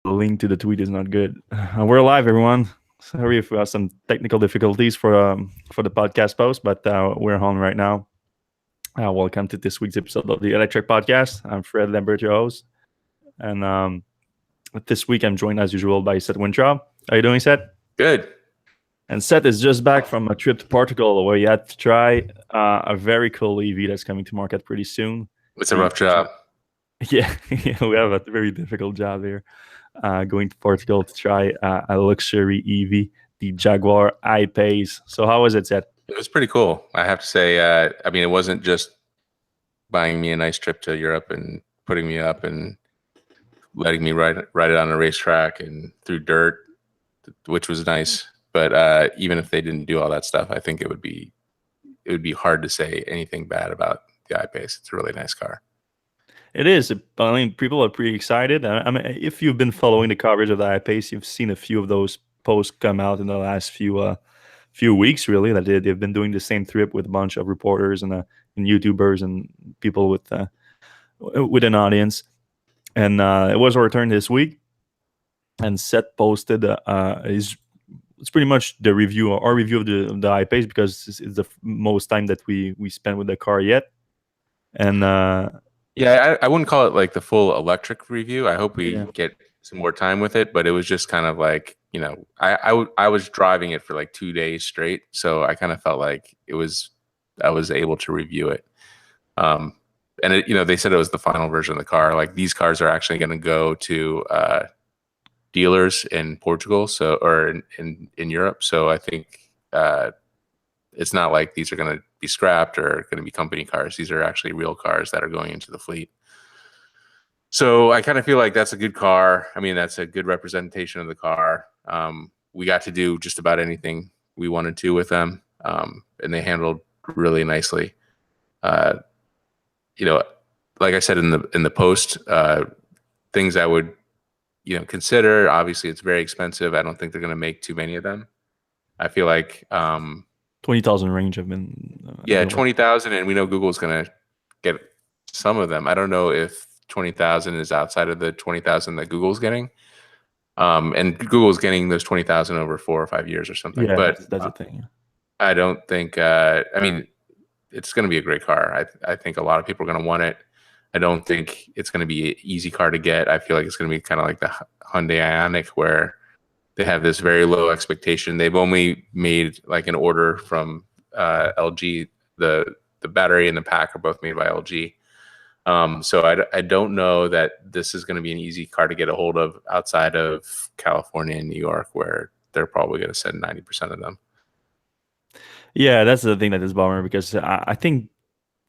link to the tweet is not good. We're live, everyone. Sorry if we have some technical difficulties for the podcast post, but we're on right now. Welcome to this week's episode of the Electrek Podcast. I'm Fred Lambert, your host, and this week I'm joined as usual by Seth Wintraub. How you doing, Seth? Good. And Seth is just back from a trip to Portugal where he had to try a very cool EV that's coming to market pretty soon. It's a rough job. Yeah, we have a very difficult job here. Going to Portugal to try a luxury EV, the Jaguar I-PACE. So how was it, Seth? It was pretty cool. I have to say, it wasn't just buying me a nice trip to Europe and putting me up and letting me ride it on a racetrack and through dirt, which was nice. But even if they didn't do all that stuff, I think it would be hard to say anything bad about the I-PACE. It's a really nice car. It is. I mean, people are pretty excited. I mean, if you've been following the coverage of the I-PACE, you've seen a few of those posts come out in the last few weeks, really, that they've been doing the same trip with a bunch of reporters and YouTubers and people with an audience. And it was our turn this week. And Seth posted it's pretty much our review of the I-PACE because it's the most time that we spent with the car yet. And yeah, I wouldn't call it like the full electric review. I hope we get some more time with it, but it was just kind of like, I was driving it for like 2 days straight, so I kind of felt like I was able to review it. And it, they said it was the final version of the car. Like these cars are actually going to go to dealers in Portugal, or in Europe. So I think it's not like these are going to be scrapped or going to be company cars. These are actually real cars that are going into the fleet. So I kind of feel like that's a good car. I mean, that's a good representation of the car. We got to do just about anything we wanted to with them, and they handled really nicely. Like I said in the post, things I would consider. Obviously, it's very expensive. I don't think they're going to make too many of them. I feel like 20,000 range have been 20,000, and we know Google's going to get some of them. I don't know if 20,000 is outside of the 20,000 that Google's getting, and Google's getting those 20,000 over 4 or 5 years or something. Yeah, but that's the thing. I don't think. It's going to be a great car. I think a lot of people are going to want it. I don't think it's going to be an easy car to get. I feel like it's going to be kind of like the Hyundai Ioniq, where they have this very low expectation. They've only made like an order from LG. The battery and the pack are both made by LG. So I don't know that this is going to be an easy car to get a hold of outside of California and New York, where they're probably going to send 90% of them. Yeah, that's the thing that is bummer, because I think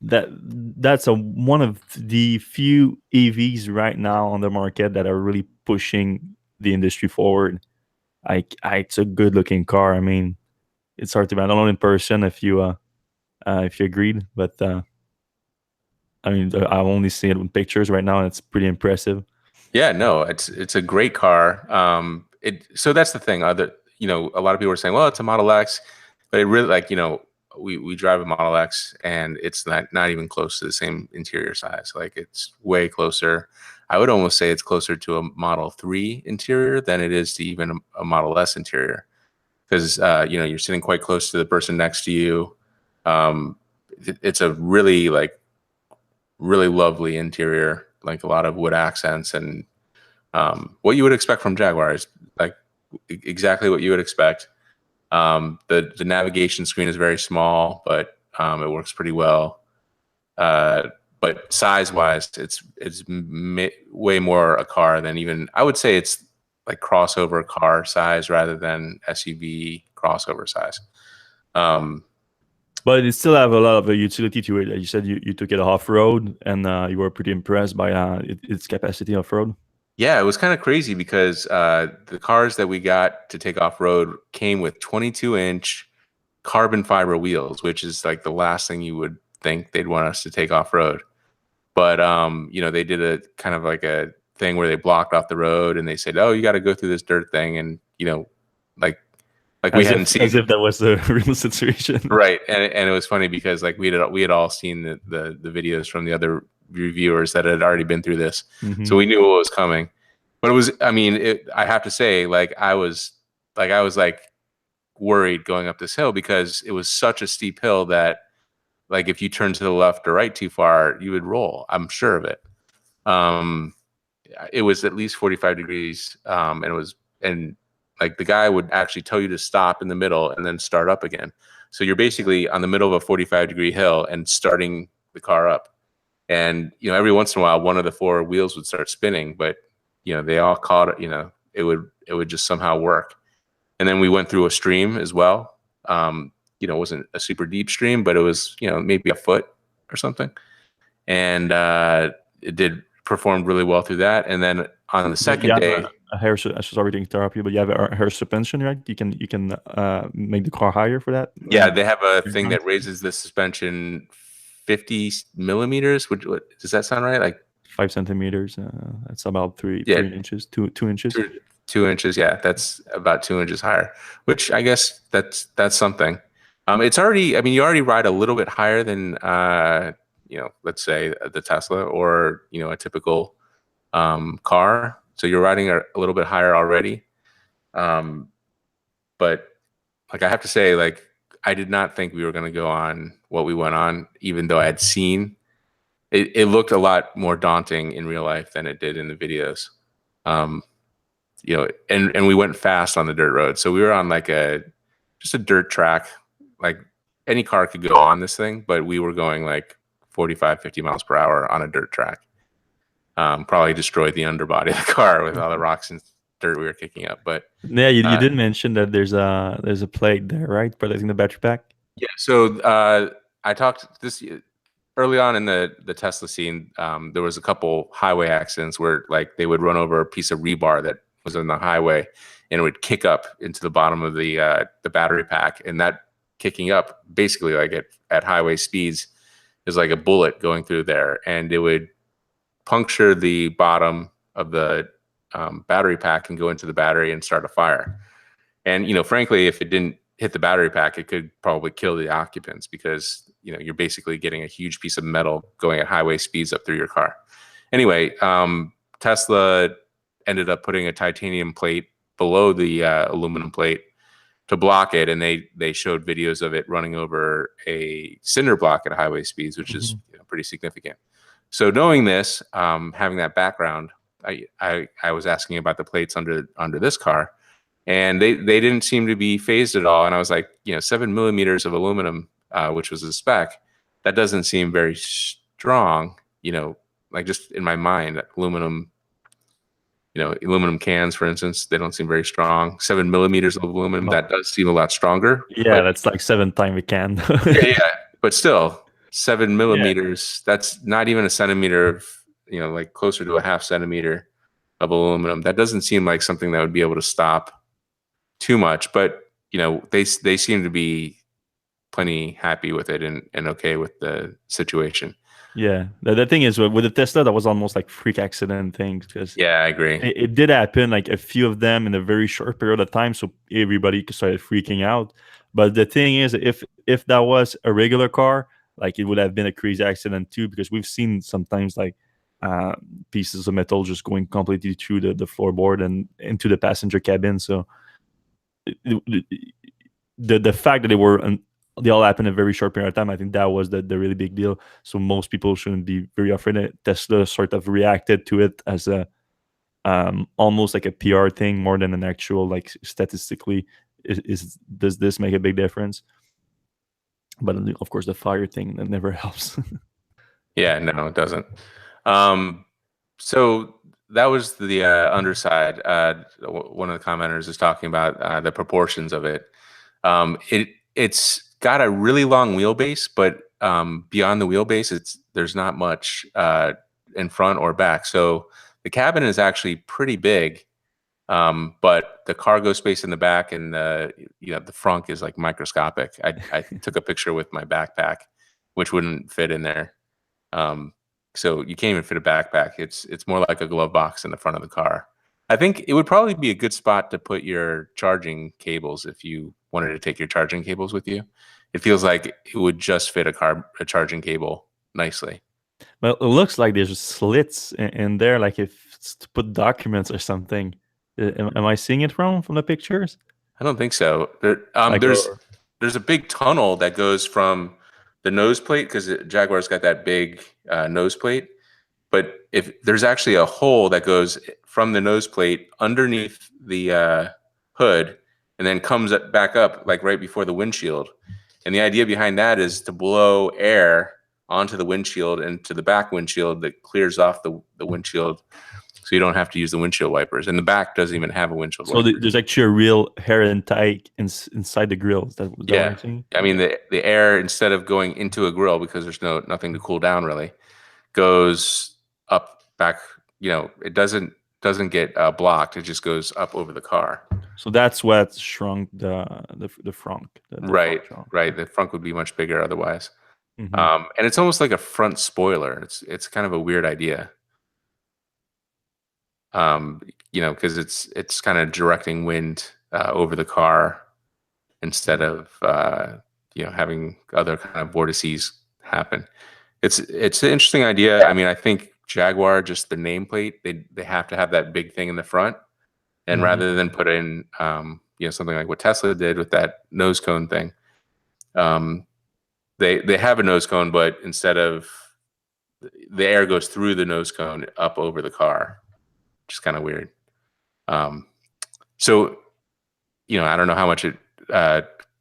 that's one of the few EVs right now on the market that are really pushing the industry forward. It's a good looking car. I mean, it's hard to I don't know in person if you agreed, but I mean, I've only seen it in pictures right now, and it's pretty impressive. Yeah, no, it's a great car. So that's the thing. A lot of people are saying, well, it's a Model X, but it really, we drive a Model X, and it's not even close to the same interior size. Like, it's way closer. I would almost say it's closer to a Model 3 interior than it is to even a Model S interior, because you're sitting quite close to the person next to you. It's a really lovely interior, like a lot of wood accents, and what you would expect from Jaguar is like exactly what you would expect. The navigation screen is very small, but it works pretty well. But size-wise, it's way more a car than even, I would say it's like crossover car size rather than SUV crossover size. But it still have a lot of utility to it. You said you took it off-road, and you were pretty impressed by its capacity off-road. Yeah, it was kind of crazy because the cars that we got to take off-road came with 22-inch carbon fiber wheels, which is like the last thing you would think they'd want us to take off-road. But they did a kind of like a thing where they blocked off the road, and they said, "Oh, you got to go through this dirt thing," and like we hadn't seen, as if that was the real situation, right? And it was funny because like we had all seen the videos from the other reviewers that had already been through this, so we knew what was coming. But it was, I mean, I have to say, I was like worried going up this hill because it was such a steep hill that like if you turn to the left or right too far, you would roll. I'm sure of it. Um, it was at least 45 degrees, and like the guy would actually tell you to stop in the middle and then start up again. So you're basically on the middle of a 45-degree hill and starting the car up. And every once in a while, one of the four wheels would start spinning, but they all caught it. It would just somehow work. And then we went through a stream as well. It wasn't a super deep stream, but it was maybe a foot or something. And it did performed really well through that. And then on the second day, sorry to interrupt you, but you have a hair suspension, right? You can make the car higher for that. Yeah, they have a thing that raises the suspension 50 millimeters. What does that sound right? Like 5 centimeters. That's about 3 inches, 2 inches. 2 inches. Yeah, that's about 2 inches higher. Which I guess that's something. It's already. I mean, you already ride a little bit higher than let's say the Tesla or a typical car. So you're riding a little bit higher already. But like I have to say, like I did not think we were going to go on what we went on, even though I had seen it looked a lot more daunting in real life than it did in the videos. And we went fast on the dirt road. So we were on like just a dirt track. Like any car could go on this thing, but we were going like 45, 50 miles per hour on a dirt track. Probably destroyed the underbody of the car with all the rocks and dirt we were kicking up. But yeah, you did mention that there's a plate there, right? Protecting the battery pack. Yeah. So I talked this early on in the Tesla scene. There was a couple highway accidents where like they would run over a piece of rebar that was on the highway, and it would kick up into the bottom of the battery pack, and that kicking up basically like at highway speeds is like a bullet going through there, and it would puncture the bottom of the battery pack and go into the battery and start a fire. And frankly, if it didn't hit the battery pack, it could probably kill the occupants because you're basically getting a huge piece of metal going at highway speeds up through your car. Anyway, Tesla ended up putting a titanium plate below the aluminum plate to block it, and they showed videos of it running over a cinder block at highway speeds, which is pretty significant. So knowing this, having that background, I was asking about the plates under this car, and they didn't seem to be phased at all. And I was like, 7 millimeters of aluminum, which was the spec, that doesn't seem very strong. Like just in my mind, aluminum cans, for instance, they don't seem very strong. 7 millimeters of aluminum, that does seem a lot stronger. Yeah, that's like 7 times a can. yeah, but still 7 millimeters, that's not even a centimeter of, like closer to a half centimeter of aluminum. That doesn't seem like something that would be able to stop too much, but they seem to be plenty happy with it and okay with the situation. Yeah, the thing is with the Tesla, that was almost like freak accident things because I agree. It did happen, like a few of them in a very short period of time, so everybody started freaking out. But the thing is, if that was a regular car, like it would have been a crazy accident too, because we've seen sometimes like pieces of metal just going completely through the floorboard and into the passenger cabin. So the fact that they all happened in a very short period of time, I think that was the really big deal. So most people shouldn't be very afraid. Tesla sort of reacted to it as a almost like a PR thing more than an actual, like, statistically does this make a big difference? But of course the fire thing, that never helps. Yeah, no, it doesn't. So that was the underside. One of the commenters is talking about the proportions of it. It's got a really long wheelbase, but beyond the wheelbase, there's not much in front or back. So the cabin is actually pretty big, but the cargo space in the back and the front is like microscopic. I took a picture with my backpack, which wouldn't fit in there. So you can't even fit a backpack. It's more like a glove box in the front of the car. I think it would probably be a good spot to put your charging cables if you wanted to take your charging cables with you. It feels like it would just fit a charging cable nicely. Well, it looks like there's slits in there. Like if to put documents or something. Am I seeing it wrong from the pictures? I don't think so. Like, There's a big tunnel that goes from the nose plate because Jaguar's got that big nose plate. But if there's actually a hole that goes from the nose plate underneath the hood and then comes back up like right before the windshield. And the idea behind that is to blow air onto the windshield and to the back windshield that clears off the windshield so you don't have to use the windshield wipers. And the back doesn't even have a windshield so wiper. there's actually a real hair intake inside the grill. Is that what Yeah. I'm saying? I mean, the air, instead of going into a grill because there's nothing to cool down really, goes up back. It doesn't get blocked. It just goes up over the car. So that's what shrunk the front. Right, front trunk. right. The front would be much bigger otherwise. Mm-hmm. And it's almost like a front spoiler. It's kind of a weird idea. Because it's kind of directing wind over the car instead of having other kind of vortices happen. It's an interesting idea. I mean, I think Jaguar, just the nameplate, they have to have that big thing in the front, and Mhm. rather than put in something like what Tesla did with that nose cone thing, they have a nose cone, but instead of the air goes through the nose cone up over the car, which is kind of weird. So I don't know how much it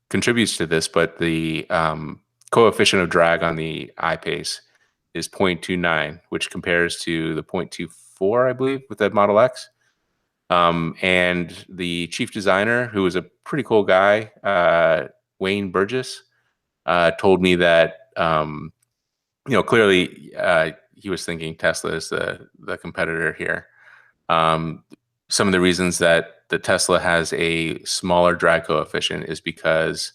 contributes to this, but the coefficient of drag on the I-PACE is 0.29, which compares to the 0.24, I believe, with the Model X. And the chief designer, who was a pretty cool guy, Wayne Burgess, told me that clearly he was thinking Tesla is the competitor here. Some of the reasons that the Tesla has a smaller drag coefficient is because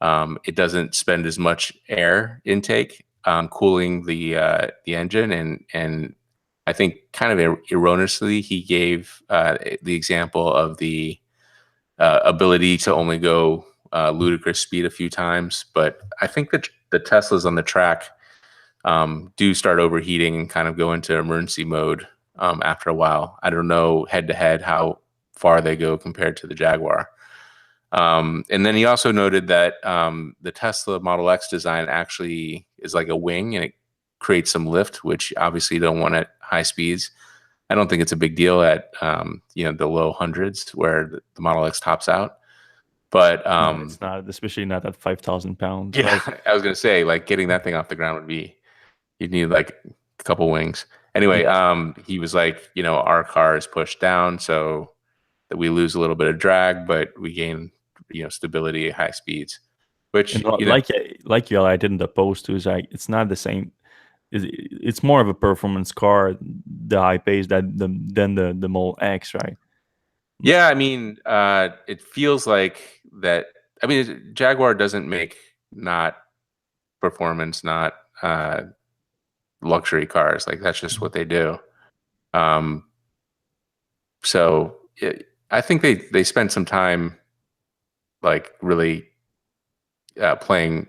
it doesn't spend as much air intake cooling the engine, and I think kind of erroneously he gave the example of the ability to only go ludicrous speed a few times, but I think that the Teslas on the track do start overheating and kind of go into emergency mode after a while. I don't know head to head how far they go compared to the Jaguar. And then he also noted that the Tesla Model X design actually is like a wing and it creates some lift, which obviously you don't want at high speeds. I don't think it's a big deal at the low hundreds where the Model X tops out. But No, it's not, especially not at 5,000 pounds. Yeah, Right? I was gonna say like getting that thing off the ground you'd need like a couple wings. Anyway, he was like, our car is pushed down so that we lose a little bit of drag, but we gain, stability at high speeds. Which And like you highlighted in the post too, is like it's not the same. It's more of a performance car, the I-PACE than the Model X, right? Yeah, I mean, it feels like that. I mean, Jaguar doesn't make not performance, not luxury cars. Like that's just what they do. So I think they spent some time like really playing,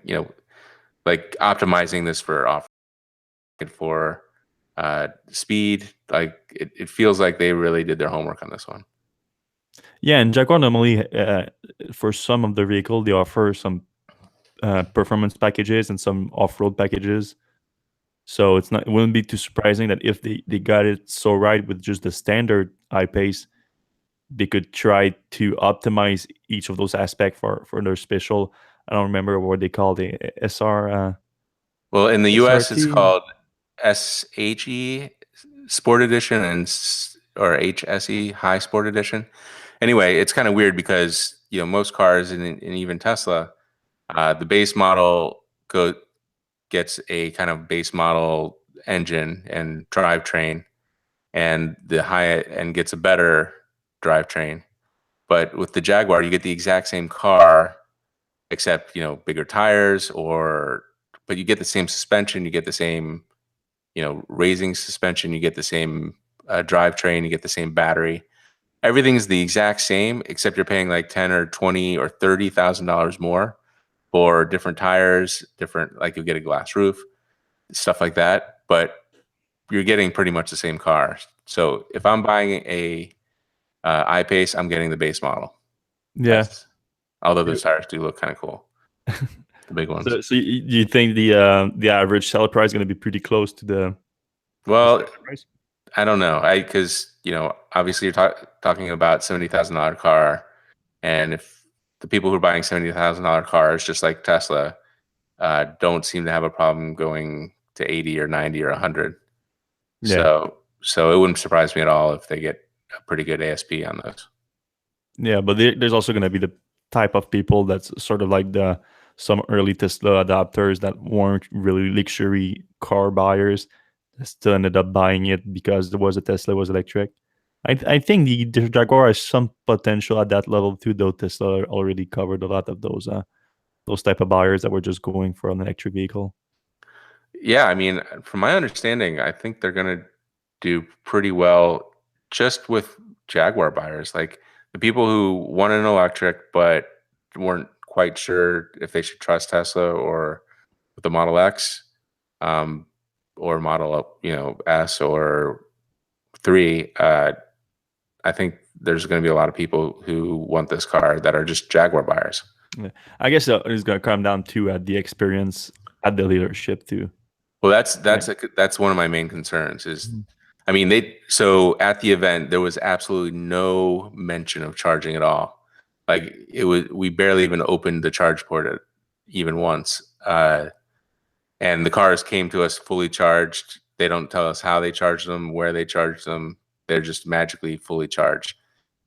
like optimizing this for off for speed. Like it feels like they really did their homework on this one. Yeah, and Jaguar normally, for some of the vehicle, they offer some performance packages and some off-road packages. So it wouldn't be too surprising that if they got it so right with just the standard I-PACE, they could try to optimize each of those aspects for their special. I don't remember what they call the SR. Well, in the US, it's SRT. called SHE Sport Edition or HSE High Sport Edition. Anyway, it's kind of weird because most cars and even Tesla, the base model gets a kind of base model engine and drivetrain, and the high end gets a better drivetrain. But with the Jaguar, you get the exact same car, except bigger tires, but you get the same suspension, you get the same raising suspension, you get the same drivetrain, you get the same battery. Everything's the exact same, except you're paying like $10 or $20 or $30,000 more for different tires, like you'll get a glass roof, stuff like that. But you're getting pretty much the same car So if I'm buying a I-PACE, I'm getting the base model. Yeah. Although those tires do look kind of cool, the big ones. So you think the average seller price is going to be pretty close to the Well, price? I don't know. Because obviously you're talking about $70,000 car, and if the people who are buying $70,000 cars, just like Tesla, don't seem to have a problem going to 80 or 90 or 100. Yeah. So it wouldn't surprise me at all if they get a pretty good ASP on those. Yeah, but there's also going to be the type of people that's sort of like some early Tesla adopters that weren't really luxury car buyers that still ended up buying it because there was a Tesla was electric. I think the Jaguar has some potential at that level too, though Tesla already covered a lot of those type of buyers that were just going for an electric vehicle. Yeah, I mean, from my understanding, I think they're going to do pretty well just with Jaguar buyers. Like the people who want an electric but weren't quite sure if they should trust Tesla or the Model X, um, or Model S or 3. I think there's going to be a lot of people who want this car that are just Jaguar buyers. Yeah. I guess it's going to come down to the experience at the dealership too. Well, that's one of my main concerns is, Mhm. I mean, so at the event there was absolutely no mention of charging at all. Like we barely even opened the charge port even once. And the cars came to us fully charged. They don't tell us how they charge them, where they charge them. They're just magically fully charged.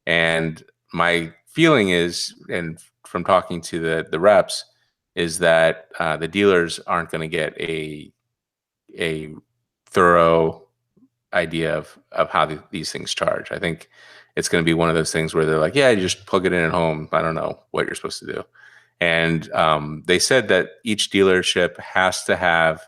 And my feeling is, and from talking to the reps, is that the dealers aren't going to get a thorough idea of how these things charge. I think it's going to be one of those things where they're like, yeah, you just plug it in at home. I don't know what you're supposed to do. And they said that each dealership has to have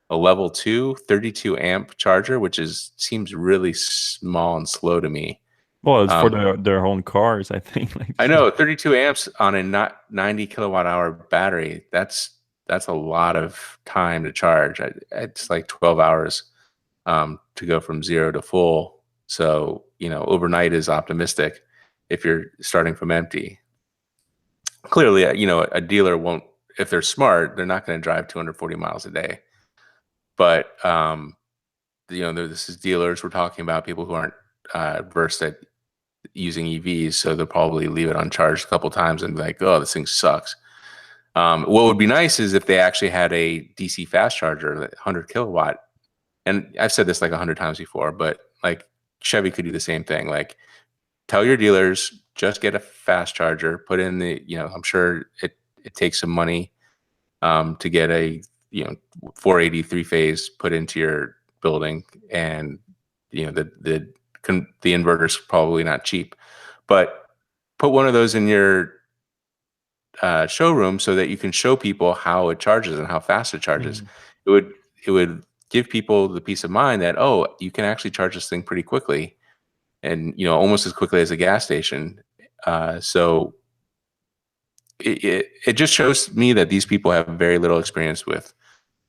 a level 2 32 amp charger, which seems really small and slow to me. Well, it's for their own cars, I think. I know 32 amps on a not 90 kilowatt hour battery. That's a lot of time to charge. It's like 12 hours to go from 0 to full. So, overnight is optimistic if you're starting from empty. Clearly, a dealer won't, if they're smart, they're not going to drive 240 miles a day. But, this is dealers. We're talking about people who aren't versed at using EVs. So they'll probably leave it uncharged a couple times and be like, oh, this thing sucks. What would be nice is if they actually had a DC fast charger, 100 kilowatt. And I've said this like 100 times before, but like Chevy could do the same thing. Like tell your dealers, just get a fast charger, put in I'm sure it takes some money to get a 480 3-phase put into your building, and the inverter's probably not cheap, but put one of those in your showroom so that you can show people how it charges and how fast it charges. It would give people the peace of mind that, oh, you can actually charge this thing pretty quickly, and almost as quickly as a gas station. So it just shows me that these people have very little experience with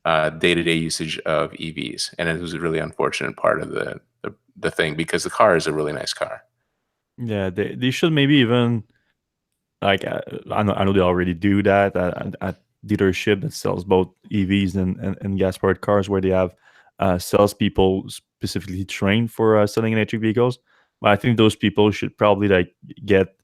day-to-day usage of EVs, and it was a really unfortunate part of the thing, because the car is a really nice car. Yeah, they should maybe even like I know they already do that at dealership that sells both EVs and gas powered cars, where they have salespeople specifically trained for selling electric vehicles. But I think those people should probably like get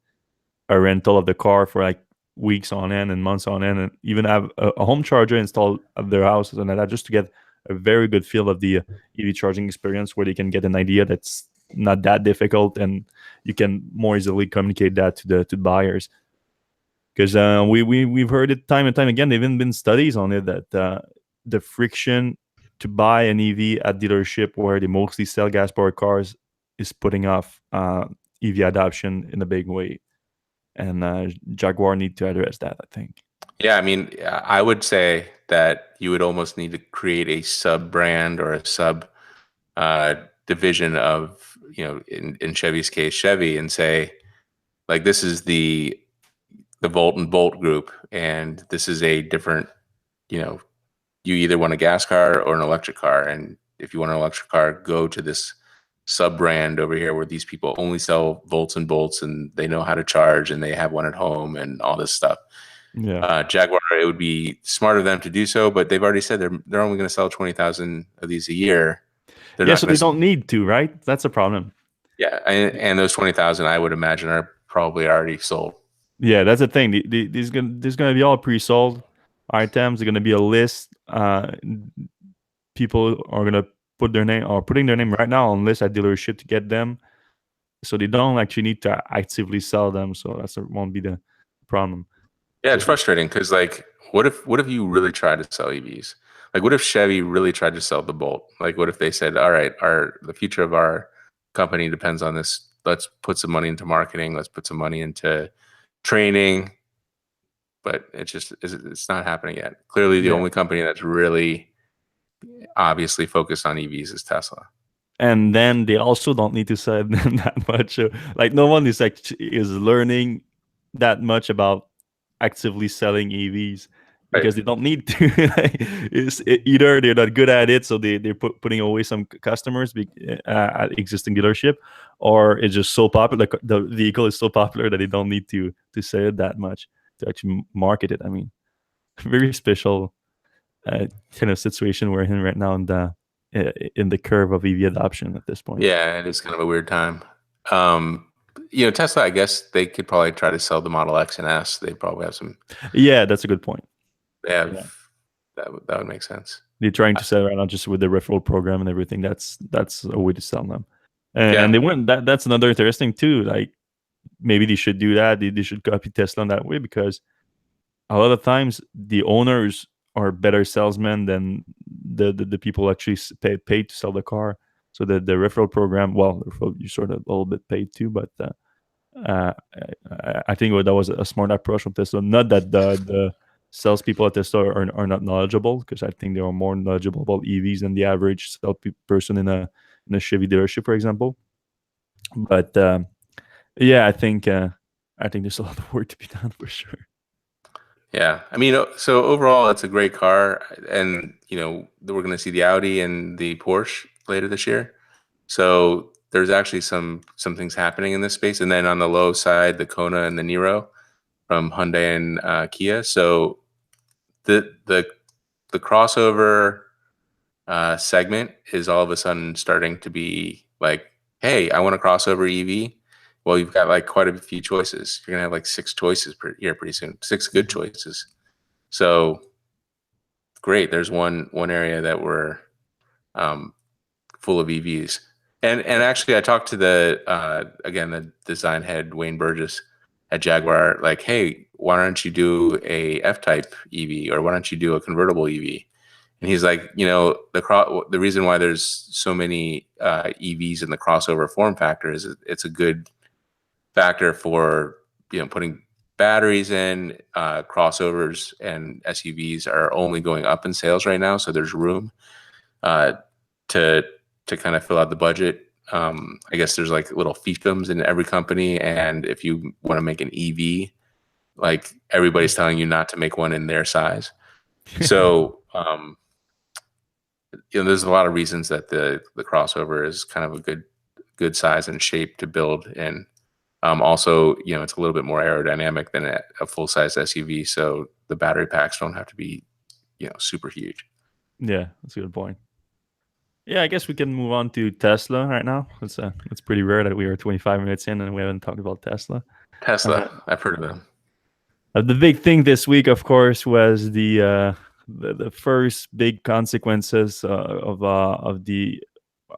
a rental of the car for like weeks on end and months on end, and even have a home charger installed at their houses and that, just to get a very good feel of the EV charging experience, where they can get an idea that's not that difficult, and you can more easily communicate that to buyers. Because we've heard it time and time again. There've even been studies on it that the friction to buy an EV at dealership where they mostly sell gas powered cars is putting off EV adoption in a big way, and Jaguar need to address that, I think. Yeah, I mean, I would say that you would almost need to create a sub brand or a sub division of, in Chevy's case, Chevy, and say, like, this is the Volt and Bolt group, and this is a different, you either want a gas car or an electric car, and if you want an electric car, go to this sub brand over here where these people only sell volts and bolts and they know how to charge and they have one at home and all this stuff. Yeah. Jaguar, it would be smart of them to do so, but they've already said they're only going to sell 20,000 of these a year. They're Yeah, not so going they to. don't need to, right? That's a problem. Yeah, and those 20,000, I would imagine, are probably already sold. Yeah, that's the thing. There's gonna be all pre-sold items. There's gonna be a list. People are gonna put their name or putting their name right now on list at dealership to get them. So they don't actually need to actively sell them. So that won't be the problem. Yeah, So it's frustrating because like, what if you really tried to sell EVs? Like, what if Chevy really tried to sell the Bolt? Like, what if they said, "All right, the future of our company depends on this. Let's put some money into marketing. Let's put some money into training." But it's not happening yet. Clearly, the yeah, only company that's really obviously focused on EVs is Tesla. and then they also don't need to sell them that much. Like no one is learning that much about actively selling EVs Right. because they don't need to. Either they're not good at it, so they're putting away some customers at existing dealership, or it's just so popular. The vehicle is so popular that they don't need to sell it that much to actually market it. I mean, very special kind of situation we're in right now in the curve of EV adoption at this point. Yeah, it is kind of a weird time. Um, Tesla, I guess they could probably try to sell the Model X and S. They probably have some. Yeah, that's a good point. They have Yeah. that would make sense. They're trying to sell right now just with the referral program and everything. That's a way to sell them. And, Yeah. and they went that's another interesting too. Like maybe they should do that. They should copy Tesla in that way because a lot of times the owners are better salesmen than the people actually paid to sell the car. So the referral program, well, you sort of a little bit paid too, but uh, I think that was a smart approach from Tesla. Not that the salespeople at Tesla are not knowledgeable, because I think they are more knowledgeable about EVs than the average person in a Chevy dealership, for example. But yeah, I think there's a lot of work to be done for sure. Yeah. I mean, so overall, it's a great car, and we're going to see the Audi and the Porsche later this year. So there's actually some things happening in this space, and then on the low side, the Kona and the Niro from Hyundai and Kia. So the crossover segment is all of a sudden starting to be like, hey, I want a crossover EV. Well, you've got like quite a few choices. You're gonna have like 6 choices per year pretty soon. 6 good choices. So great. There's one area that we're um, full of EVs. And actually, I talked to the design head Wayne Burgess at Jaguar. Like, hey, why don't you do a F-type EV, or why don't you do a convertible EV? And he's like, the reason why there's so many EVs in the crossover form factor is it's a good factor for putting batteries in. Crossovers and SUVs are only going up in sales right now, so there's room to kind of fill out the budget. I guess there's like little fiefdoms in every company, and if you want to make an EV, like everybody's telling you not to make one in their size. So there's a lot of reasons that the crossover is kind of a good size and shape to build in. Also, it's a little bit more aerodynamic than a full size SUV, so the battery packs don't have to be super huge. Yeah, that's a good point. Yeah, I guess we can move on to Tesla right now. It's pretty rare that we are 25 minutes in and we haven't talked about Tesla. Tesla, I've heard of them. The big thing this week, of course, was the first big consequences of the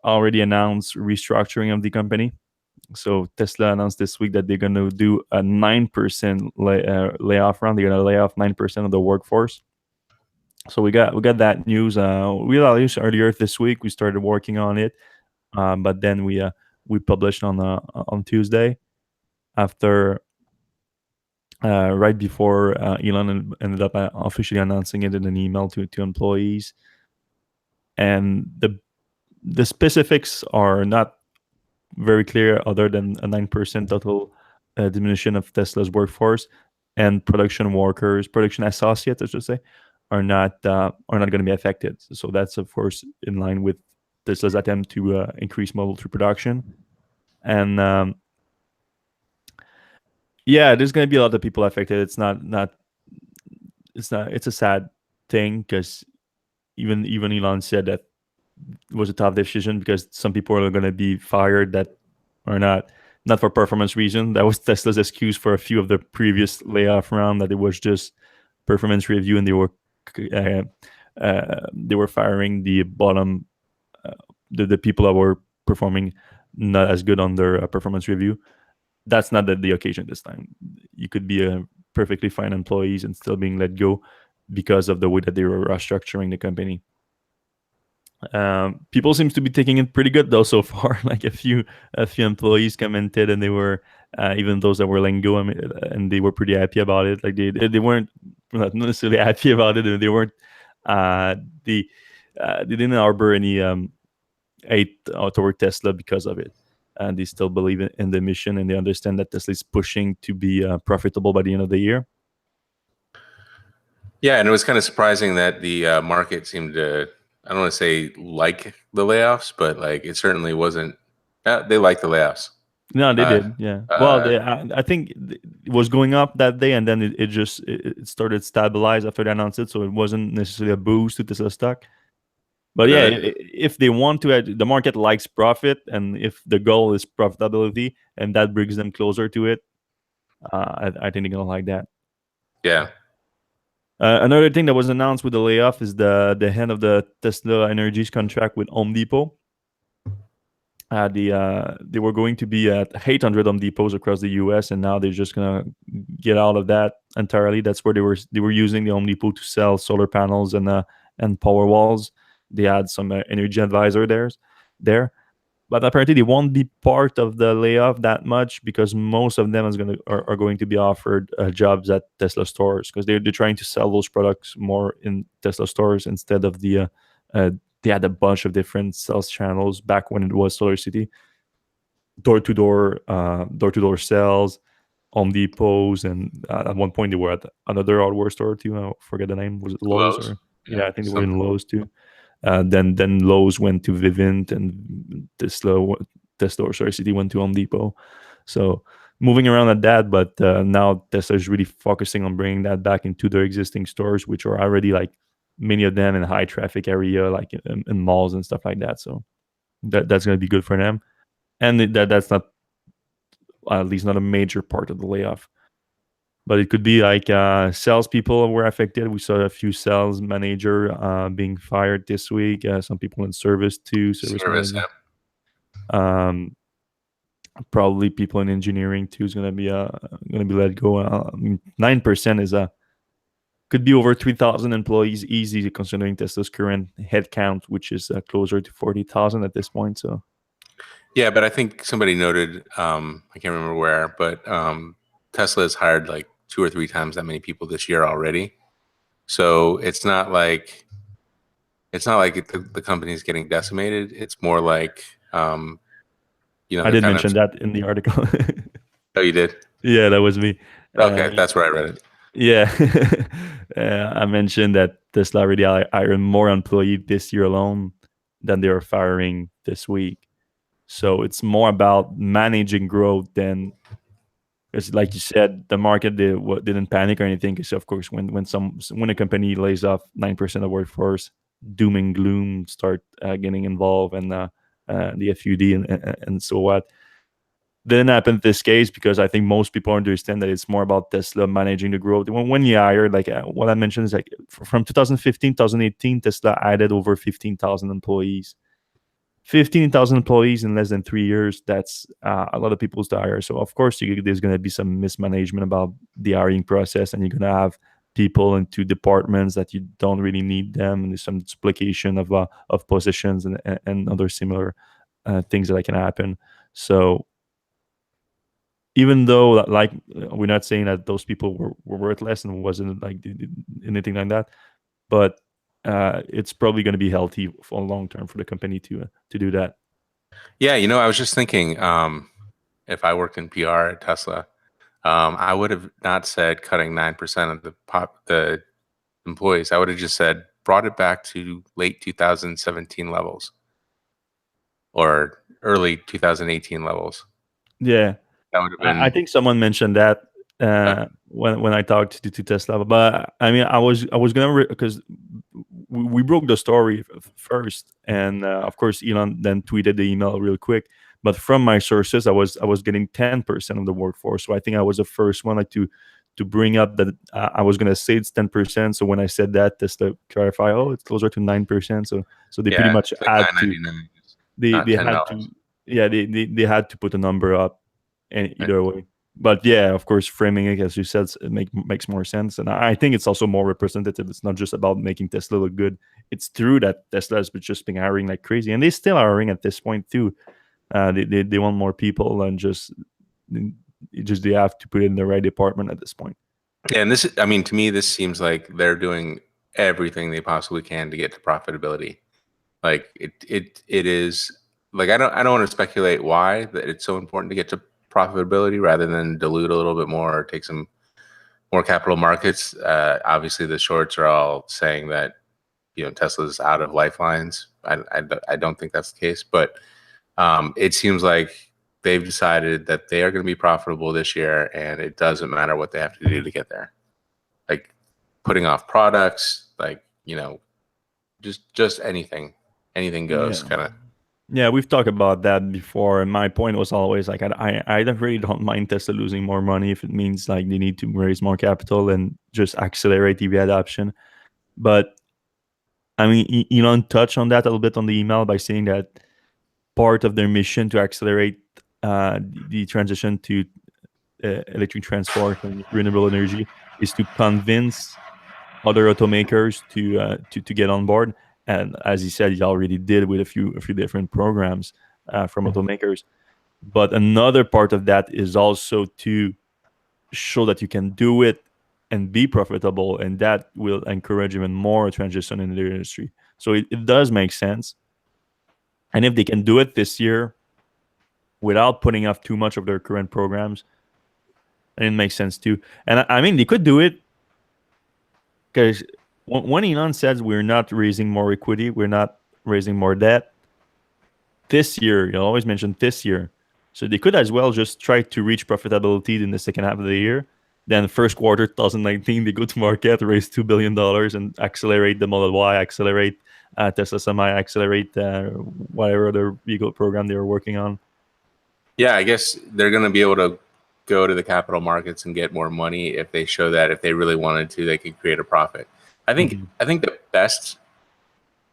already announced restructuring of the company. So Tesla announced this week that they're going to do a 9% layoff round. They're going to lay off 9% of the workforce. So we got that news. We released earlier this week. We started working on it, but then we published on Tuesday after right before Elon ended up officially announcing it in an email to employees, and the specifics are not very clear, other than a 9% total diminution of Tesla's workforce, and production associates, I should say, are not going to be affected. So that's of course in line with Tesla's attempt to increase Model 3 production. And there's going to be a lot of people affected. It's a sad thing, because even Elon said that it was a tough decision, because some people are going to be fired that are not for performance reason. That was Tesla's excuse for a few of the previous layoff round, that it was just performance review, and they were firing the bottom, the people that were performing not as good on their performance review. That's not the occasion this time. You could be a perfectly fine employees and still being let go because of the way that they were restructuring the company. People seems to be taking it pretty good though so far. Like a few employees commented, and they were even those that were letting go, and they were pretty happy about it. Like they weren't not necessarily happy about it, and they weren't they didn't harbor any hate toward Tesla because of it. And they still believe in the mission, and they understand that Tesla is pushing to be profitable by the end of the year. Yeah, and it was kind of surprising that the market seemed to, I don't want to say like the layoffs, but like it certainly wasn't. They liked the layoffs. No, they did. Yeah. Well, I think it was going up that day, and then it started stabilize after they announced it. So it wasn't necessarily a boost to Tesla stock. But yeah, if they want to, the market likes profit, and if the goal is profitability, and that brings them closer to it, I think they're gonna like that. Yeah. Another thing that was announced with the layoff is the end of the Tesla Energy's contract with Home Depot. They were going to be at 800 Home Depots across the U.S., and now they're just gonna get out of that entirely. That's where they were using the Home Depot to sell solar panels and power walls. They had some energy advisor there, but apparently they won't be part of the layoff that much, because most of them are going to be offered jobs at Tesla stores, because they're trying to sell those products more in Tesla stores instead of the they had a bunch of different sales channels back when it was SolarCity, door-to-door sales, Home Depots, and at one point they were at another hardware store too. I forget the name. Was it Lowe's? I think they were in Lowe's too. Then Lowe's went to Vivint, and Tesla or SolarCity went to Home Depot. So moving around at that, but now Tesla is really focusing on bringing that back into their existing stores, which are already like many of them in high traffic area, like in malls and stuff like that. So that's going to be good for them, and that's not, at least not a major part of the layoff. But it could be like salespeople were affected. We saw a few sales manager being fired this week. Some people in service too. Service. Probably people in engineering too is going to be let go. 9% could be over 3,000 employees easy, considering Tesla's current headcount, which is closer to 40,000 at this point. So. Yeah, but I think somebody noted, I can't remember where, but Tesla has hired like 2 or 3 times that many people this year already. So it's not like the company is getting decimated. It's more like, I did mention that in the article. Oh, you did? Yeah, that was me. Okay, that's where I read it. Yeah, I mentioned that Tesla already hired more employees this year alone than they are firing this week. So it's more about managing growth than, because, like you said, the market didn't panic or anything. Because of course, when a company lays off 9% of workforce, doom and gloom start getting involved, and the FUD and so what. Didn't happen in this case, because I think most people understand that it's more about Tesla managing the growth. When you hire, like what I mentioned is like from 2015, 2018, Tesla added over 15,000 employees. 15,000 employees in less than 3 years. That's a lot of people to hire. So of course there's going to be some mismanagement about the hiring process, and you're going to have people into departments that you don't really need them, and there's some duplication of positions and other similar things that can happen. So even though, like, we're not saying that those people were worthless and wasn't like anything like that, but it's probably going to be healthy for long term for the company to do that. Yeah, I was just thinking, if I worked in PR at Tesla, I would have not said cutting 9% of the employees. I would have just said brought it back to late 2017 levels. or early 2018 levels. Yeah, That would have I been think someone mentioned that uh, when I talked to Tesla, but I mean, I was gonna because we broke the story first, and of course Elon then tweeted the email real quick. But from my sources, I was getting 10% of the workforce, so I think I was the first one like to bring up that I was gonna say it's 10%. So when I said that, Tesla clarified, oh, it's closer to 9%. So they pretty yeah, much it's like had to 9.99, they not they ten had to dollars. yeah they had to put a number up and Right. either way. But yeah, of course, framing it as you said makes more sense, and I think it's also more representative. It's not just about making Tesla look good. It's true that Tesla has just been hiring like crazy, and they still are hiring at this point too. They want more people, and just they have to put it in the right department at this point. Yeah, and this, I mean, to me, this seems like they're doing everything they possibly can to get to profitability. Like it is like I don't want to speculate why that it's so important to get to profitability rather than dilute a little bit more or take some more capital markets. Obviously, the shorts are all saying that Tesla's out of lifelines. I don't think that's the case, but it seems like they've decided that they are going to be profitable this year, and it doesn't matter what they have to do to get there. Like putting off products, like just anything goes, Yeah. kind of. Yeah, we've talked about that before, and my point was always like I really don't mind Tesla losing more money if it means like they need to raise more capital and just accelerate EV adoption. But I mean, Elon touched on that a little bit on the email by saying that part of their mission to accelerate the transition to electric transport and renewable energy is to convince other automakers to get on board. And as he said, he already did with a few different programs from automakers. But another part of that is also to show that you can do it and be profitable, and that will encourage even more transition in the industry. So it does make sense. And if they can do it this year without putting off too much of their current programs, then it makes sense too. And I mean, they could do it because when Elon says we're not raising more equity, we're not raising more debt this year, you always mention this year. So they could as well just try to reach profitability in the second half of the year. Then first quarter 2019, they go to market, raise $2 billion, and accelerate the Model Y, accelerate Tesla Semi, accelerate whatever other vehicle program they were working on. Yeah, I guess they're going to be able to go to the capital markets and get more money if they show that if they really wanted to, they could create a profit. I think Mm-hmm. I think the best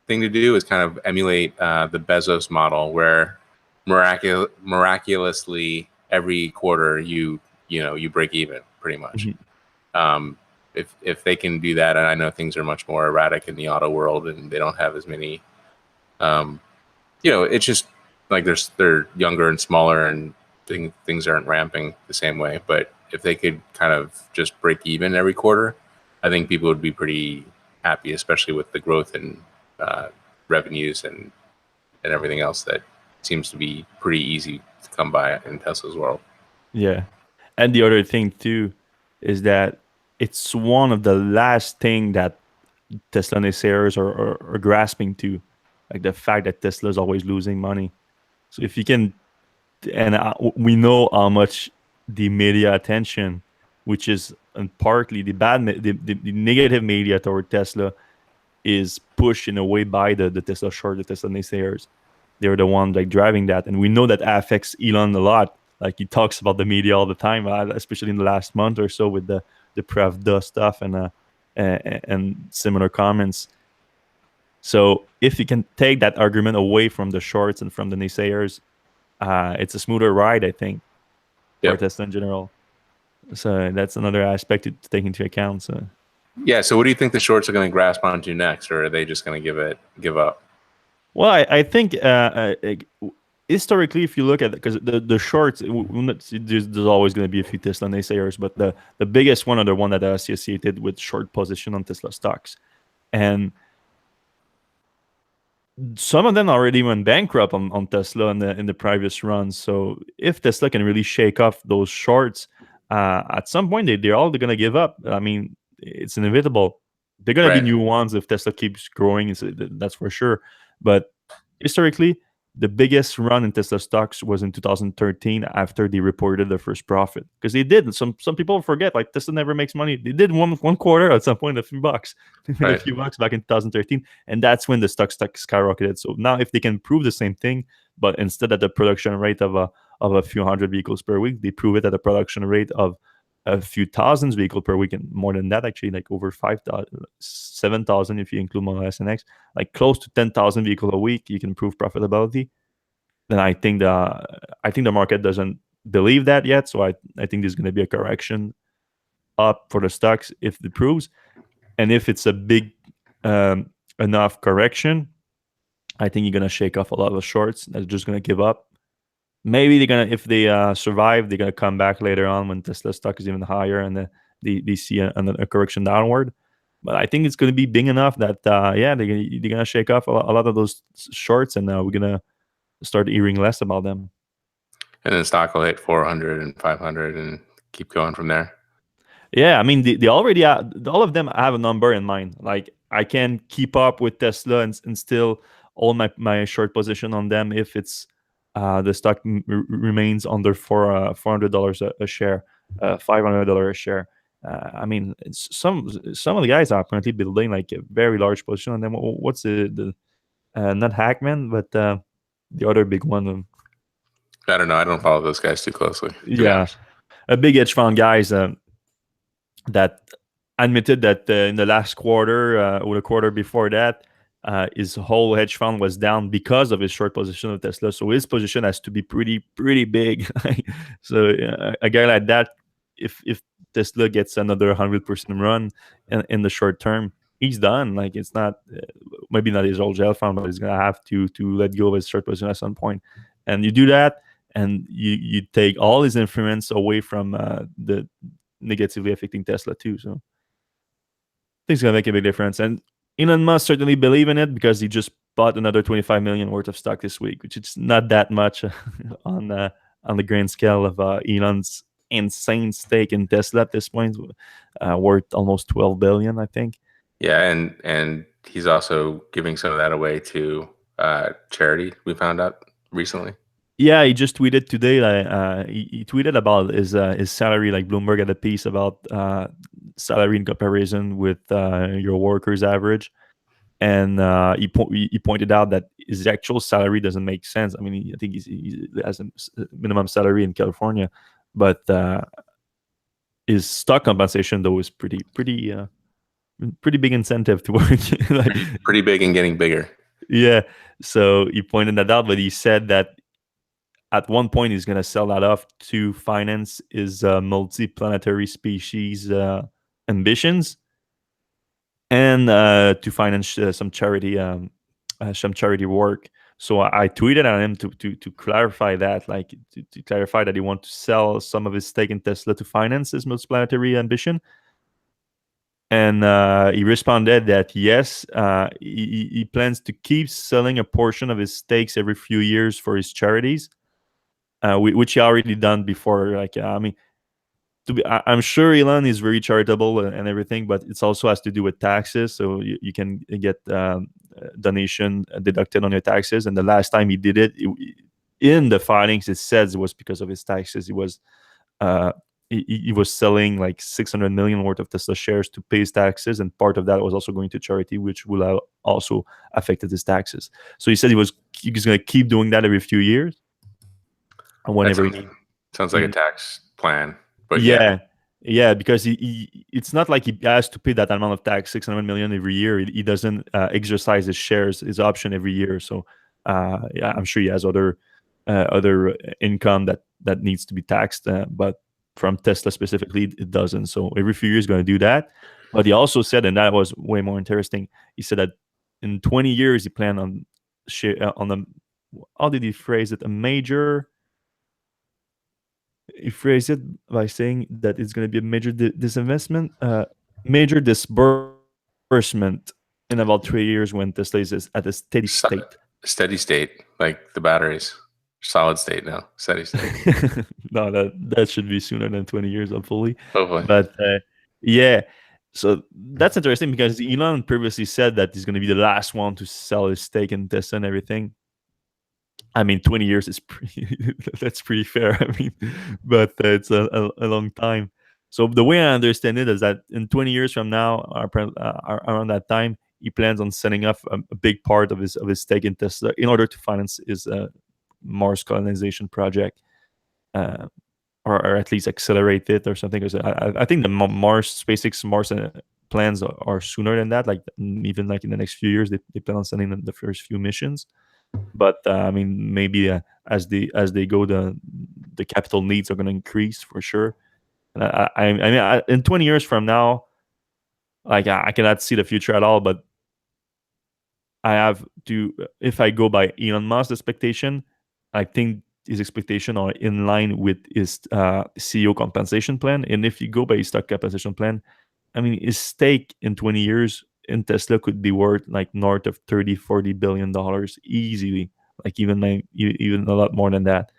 thing to do is kind of emulate the Bezos model, where miraculously every quarter you break even pretty much. Mm-hmm. Um, if they can do that, and I know things are much more erratic in the auto world, and they don't have as many um, it's just like they're younger and smaller, and things aren't ramping the same way. But if they could kind of just break even every quarter, I think people would be pretty happy, especially with the growth in uh, revenues and everything else that seems to be pretty easy to come by in Tesla's world. Yeah. And the other thing too is that it's one of the last thing that Tesla naysayers are grasping to, like the fact that Tesla is always losing money. So if you can, and we know how much the media attention, which is partly the the negative media toward Tesla, is pushed in a way by the Tesla short, the Tesla naysayers. They're the one like driving that, and we know that affects Elon a lot. Like he talks about the media all the time, especially in the last month or so with the Pravda stuff and similar comments. So if you can take that argument away from the shorts and from the naysayers, it's a smoother ride, I think, for Yep. Tesla in general. So that's another aspect to take into account. So Yeah. So what do you think the shorts are going to grasp onto next, or are they just going to give up? well, I think historically, if you look at it, because the shorts, there's always going to be a few Tesla naysayers, but the biggest one are the one that are associated with short position on Tesla stocks, and some of them already went bankrupt on Tesla in the previous runs. So if Tesla can really shake off those shorts, at some point they're all going to give up. I mean, it's inevitable. They're going to be Right. new ones if Tesla keeps growing. That's for sure. But historically, the biggest run in Tesla stocks was in 2013 after they reported their first profit, because they did. Some people forget, like, Tesla never makes money. They did one quarter at some point, a few bucks. They made a Right. few bucks back in 2013, and that's when the stock skyrocketed. So now, if they can prove the same thing, but instead at the production rate of a few hundred vehicles per week, they prove it at a production rate of a few thousands vehicles per week, and more than that, actually, like over 5,000, 7,000 if you include Model S and X, like close to 10,000 vehicles a week, you can prove profitability. Then I think the market doesn't believe that yet. So I think there's going to be a correction up for the stocks if it proves, and if it's a big enough correction, I think you're going to shake off a lot of shorts that are just going to give up. Maybe they're gonna, if they survive, they're gonna come back later on when Tesla stock is even higher, and they see a correction downward. But I think it's gonna be big enough that they're gonna shake off a lot of those shorts, and we're gonna start hearing less about them. And then stock will hit 400 and 500 and keep going from there. Yeah, I mean, they already all of them have a number in mind. Like, I can keep up with Tesla and still hold my short position on them if it's the stock remains under $400 a share, $500 a share. I mean, some of the guys are currently building like a very large position on them. What's the not Hackman, but the other big one? I don't know. I don't follow those guys too closely, to be Yeah, honest. a big hedge fund guys that admitted that in the last quarter or the quarter before that, his whole hedge fund was down because of his short position of Tesla. So his position has to be pretty big. So a guy like that, if Tesla gets another 100% run in the short term, he's done. Like, it's not maybe not his old gel fund, but he's gonna have to let go of his short position at some point. And you do that, and you take all his influence away from the negatively affecting Tesla too. So I think it's gonna make a big difference. And Elon Musk certainly believe in it, because he just bought another 25 million worth of stock this week, which is not that much on the grand scale of Elon's insane stake in Tesla at this point, worth almost 12 billion, I think. Yeah, and he's also giving some of that away to charity. We found out recently. Yeah, he just tweeted today. He tweeted about his salary. Like, Bloomberg had a piece about salary in comparison with your workers' average, and he pointed out that his actual salary doesn't make sense. I mean, I think he has a minimum salary in California, but his stock compensation though is pretty big incentive to work. Like, Pretty big and getting bigger. yeah, so he pointed that out, but he said that at one point he's going to sell that off to finance his multi-planetary species ambitions, and to finance some charity work. So I tweeted at him to clarify that, like, to clarify that he wants to sell some of his stake in Tesla to finance his multi-planetary ambition. And he responded that yes, he plans to keep selling a portion of his stakes every few years for his charities, which he already done before. Like, I mean, I'm sure Elon is very charitable and everything, but it also has to do with taxes. So you can get donation deducted on your taxes. And the last time he did it, in the filings, it says it was because of his taxes. He was selling like 600 million worth of Tesla shares to pay his taxes, and part of that was also going to charity, which will have also affected his taxes. So he said he's going to keep doing that every few years. And whenever sounds like a tax plan. But yeah, because it's not like he has to pay that amount of tax, 600 million every year. He doesn't exercise his shares, his option every year. So I'm sure he has other income that needs to be taxed, but from Tesla specifically, it doesn't. So every few years, going to do that. But he also said, and that was way more interesting, he said that in 20 years, he planned on how did he phrase it? He phrased it by saying that it's going to be a major disinvestment, major disbursement in about 3 years when Tesla is at a steady state. Steady state, like the batteries. Solid state now, steady state. No, that should be sooner than 20 years, hopefully. Hopefully. But yeah, so that's interesting, because Elon previously said that he's going to be the last one to sell his stake in Tesla and everything. I mean, 20 years is pretty, that's pretty fair. I mean, but it's a long time. So the way I understand it is that in 20 years from now, around that time, he plans on setting up a big part of his stake in Tesla in order to finance his Mars colonization project, uh, or at least accelerate it or something. Because I think the Mars SpaceX Mars plans are sooner than that. Like even like in the next few years, they plan on sending the first few missions. But I mean, maybe as they go, the capital needs are going to increase for sure. And I mean, in 20 years from now, like I cannot see the future at all. But I have to, if I go by Elon Musk's expectation, I think his expectation are in line with his CEO compensation plan. And if you go by his stock compensation plan, I mean, his stake in 20 years in Tesla could be worth like north of 30-40 billion dollars easily, like even a lot more than that.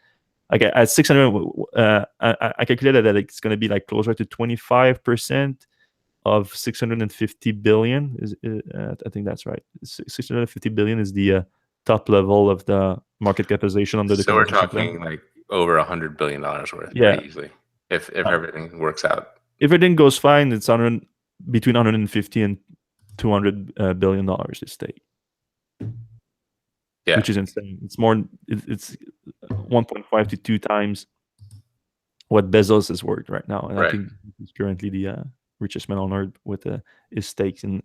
Like at 600, I calculated that it's going to be like closer to 25% of 650 billion. I think that's right. 650 billion is the top level of the market capitalization under the So we're compensation plan. talking like over $100 billion worth Yeah, pretty easily if everything works out. if everything goes fine, it's between 150 and 200 billion dollars this stake. Yeah, Which is insane. It's more. It's 1.5 to 2 times what Bezos is worth right now, and I right. think he's currently the richest man on earth with his stakes in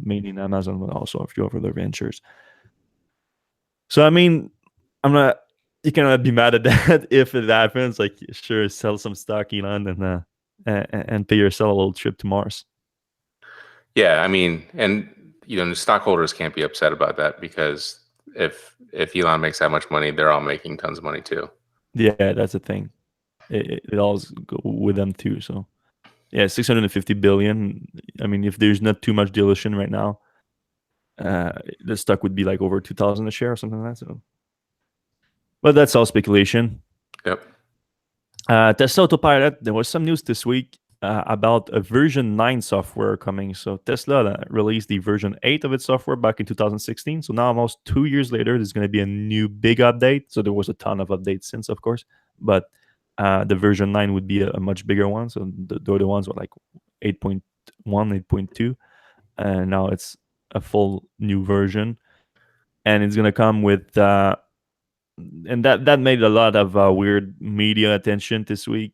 mainly in Amazon, but also a few other ventures. So I mean, I'm not. You cannot be mad at that if it happens. Like, sure, sell some stock, Elon, and pay yourself a little trip to Mars. Yeah, I mean, and the stockholders can't be upset about that because if Elon makes that much money, they're all making tons of money too. Yeah, that's the thing. It all go with them too. So yeah, 650 billion. I mean, if there's not too much dilution right now, the stock would be like over 2,000 a share or something like that. So, but that's all speculation. Yep. Tesla Autopilot. There was some news this week about a version 9 software coming. So Tesla released the version 8 of its software back in 2016. So now almost 2 years later, there's going to be a new big update. So there was a ton of updates since, of course, but the version 9 would be a much bigger one. So the other ones were like 8.1, 8.2, and now it's a full new version, and it's going to come with and that made a lot of weird media attention this week,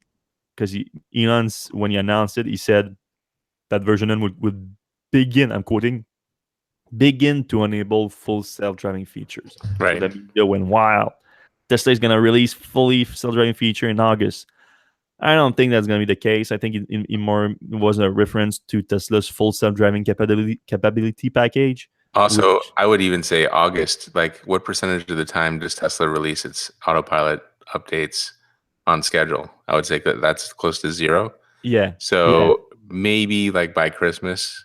because Elon's, when he announced it, he said that version 9 would begin, I'm quoting, begin to enable full self-driving features. Right. So the media went wild. Tesla is going to release fully self-driving feature in August. I don't think that's going to be the case. I think it more was a reference to Tesla's full self-driving capability package. Also, Which, I would even say August. Like, what percentage of the time does Tesla release its autopilot updates on schedule? I would say that that's close to zero. yeah, So maybe like by Christmas,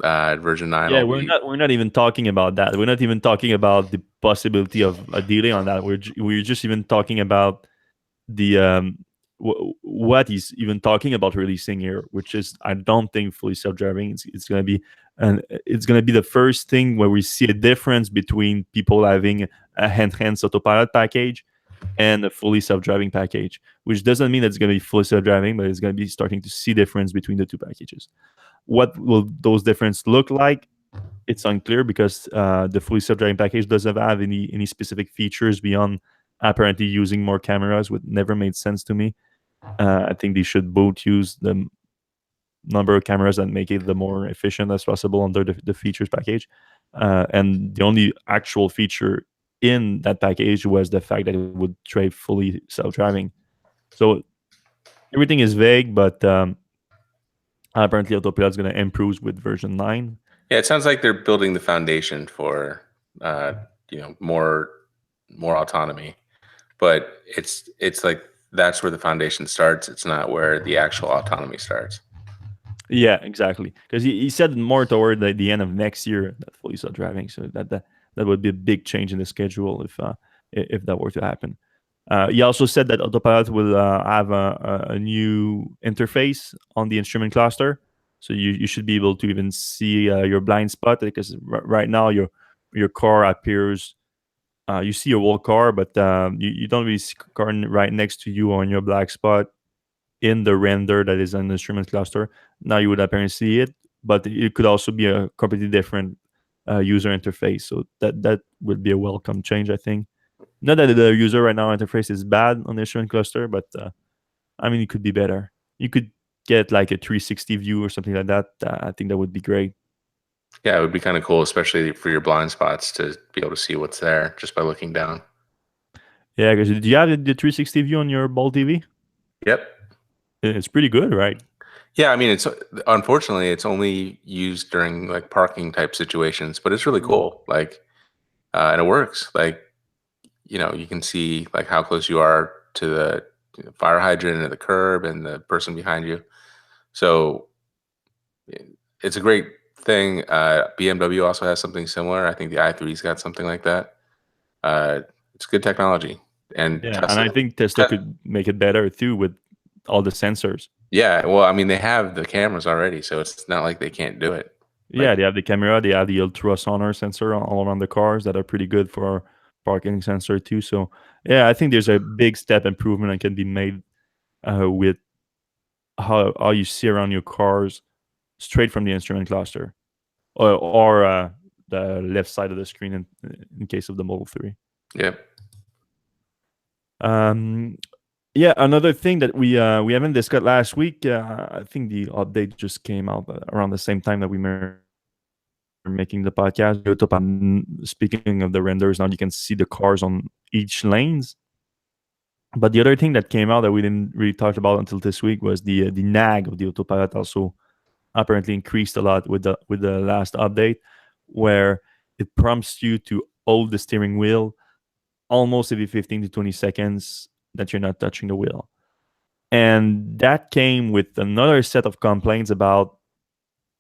version 9 yeah, will be. we're not even talking about that. We're not even talking about the possibility of a delay on that. We're just even talking about the what he's even talking about releasing here, which is, I don't think fully self-driving. It's going to be, and it's going to be the first thing where we see a difference between people having a enhanced autopilot package and a fully self-driving package, which doesn't mean that it's going to be fully self-driving, but it's going to be starting to see difference between the two packages. What will those differences look like? It's unclear, because the fully self-driving package doesn't have any specific features beyond apparently using more cameras, which never made sense to me. I think they should both use the number of cameras and make it the more efficient as possible under the features package. And the only actual feature in that package was the fact that it would trade fully self-driving. So everything is vague, but apparently Autopilot is going to improve with version 9. Yeah, it sounds like they're building the foundation for more autonomy, but it's like that's where the foundation starts. It's not where the actual autonomy starts. Yeah, exactly. Because he said more toward the end of next year that fully self-driving. So that would be a big change in the schedule if that were to happen. He also said that Autopilot will have a new interface on the instrument cluster, so you should be able to even see your blind spot, because right now your car appears you see a whole car, but you don't really see a car right next to you on your black spot in the render that is on the instrument cluster. Now you would apparently see it, but it could also be a completely different user interface. So that would be a welcome change, I think. Not that the user right now interface is bad on the instrument cluster, but I mean, it could be better. You could get like a 360 view or something like that. I think that would be great. Yeah, it would be kind of cool, especially for your blind spots, to be able to see what's there just by looking down. Yeah, because do you have the 360 view on your Ball TV? Yep. It's pretty good, right? Yeah, I mean, it's unfortunately it's only used during like parking type situations, but it's really cool. Like, and it works. Like, you can see like how close you are to the fire hydrant and the curb and the person behind you. So it's a great thing. BMW also has something similar. I think the i3's got something like that. Uh, it's good technology, and Yeah, and Tesla. I think Tesla could make it better too with all the sensors. Yeah, well, I mean, they have the cameras already, so it's not like they can't do it. Yeah, Like, they have the camera, they have the ultrasonic sensor all around the cars that are pretty good for parking sensor too. So yeah, I think there's a big step improvement that can be made with how you see around your cars straight from the instrument cluster or the left side of the screen in case of the Model 3. yeah. Um, yeah, another thing that we haven't discussed last week. I think the update just came out around the same time that we were making the podcast. Speaking of the renders, now you can see the cars on each lanes. But the other thing that came out that we didn't really talk about until this week was the nag of the Autopilot also apparently increased a lot with the last update, where it prompts you to hold the steering wheel almost every 15 to 20 seconds that you're not touching the wheel. And that came with another set of complaints about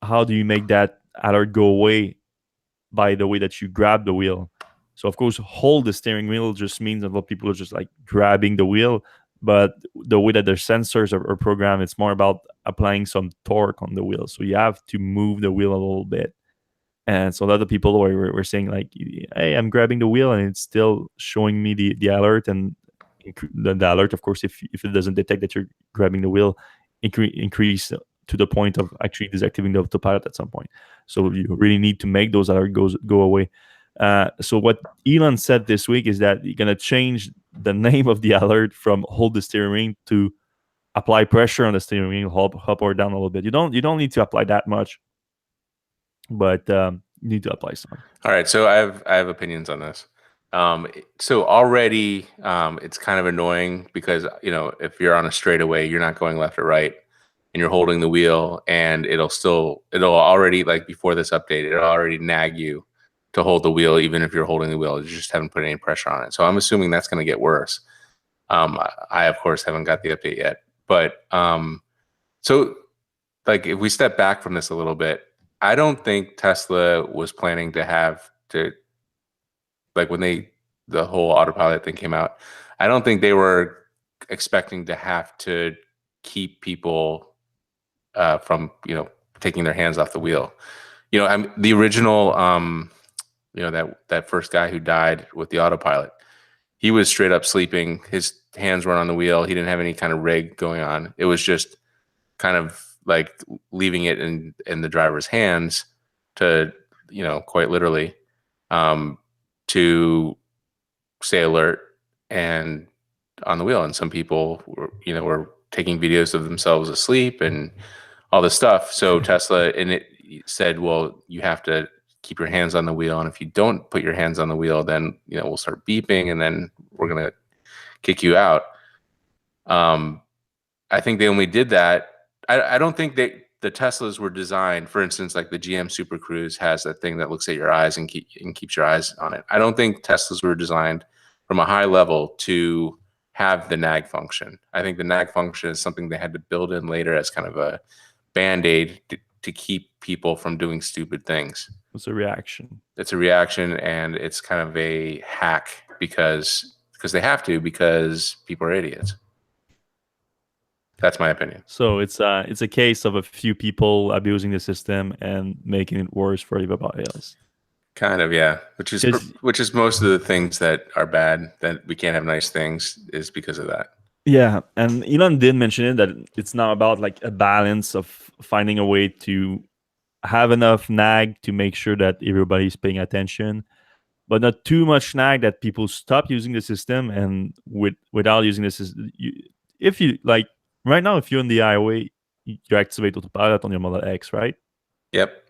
how do you make that alert go away by the way that you grab the wheel. So of course, hold the steering wheel just means that people are just like grabbing the wheel, but the way that their sensors are programmed, it's more about applying some torque on the wheel. So you have to move the wheel a little bit. And so a lot of people were saying like, "Hey, I'm grabbing the wheel and it's still showing me the alert." And the alert, of course, if it doesn't detect that you're grabbing the wheel, increase to the point of actually deactivating the autopilot at some point. So you really need to make those alerts go away. So what Elon said this week is that you're gonna change the name of the alert from "hold the steering wheel" to "apply pressure on the steering wheel, up or down a little bit." You don't need to apply that much, but you need to apply some. All right, so I have opinions on this. So already, it's kind of annoying because if you're on a straightaway, you're not going left or right, and you're holding the wheel, and it'll already, like, before this update, it'll already nag you to hold the wheel, even if you're holding the wheel. You just haven't put any pressure on it. So I'm assuming that's going to get worse. I of course haven't got the update yet, but so like if we step back from this a little bit, I don't think Tesla was planning to have to, like, when the whole autopilot thing came out, I don't think they were expecting to have to keep people from taking their hands off the wheel. The original that first guy who died with the autopilot, he was straight up sleeping. His hands weren't on the wheel. He didn't have any kind of rig going on. It was just kind of like leaving it in the driver's hands to, quite literally, to stay alert and on the wheel. And some people were taking videos of themselves asleep and all this stuff. So Tesla, and it said, well, you have to keep your hands on the wheel. And if you don't put your hands on the wheel, then, we'll start beeping and then we're going to kick you out. I think they only did that. I don't think the Teslas were designed, for instance, like the GM Super Cruise has that thing that looks at your eyes and keeps your eyes on it. I don't think Teslas were designed from a high level to have the nag function. I think the nag function is something they had to build in later as kind of a band-aid to keep people from doing stupid things. It's a reaction. It's a reaction, and it's kind of a hack because they have to, because people are idiots. That's my opinion. So it's a case of a few people abusing the system and making it worse for everybody else. Kind of, yeah. Because Which is most of the things that are bad, that we can't have nice things, is because of that. yeah, and Elon did mention it that it's now about like a balance of finding a way to have enough nag to make sure that everybody's paying attention, but not too much nag that people stop using the system. And without using this, if you like right now, if you're on the highway, you activate autopilot on your Model X, right? Yep.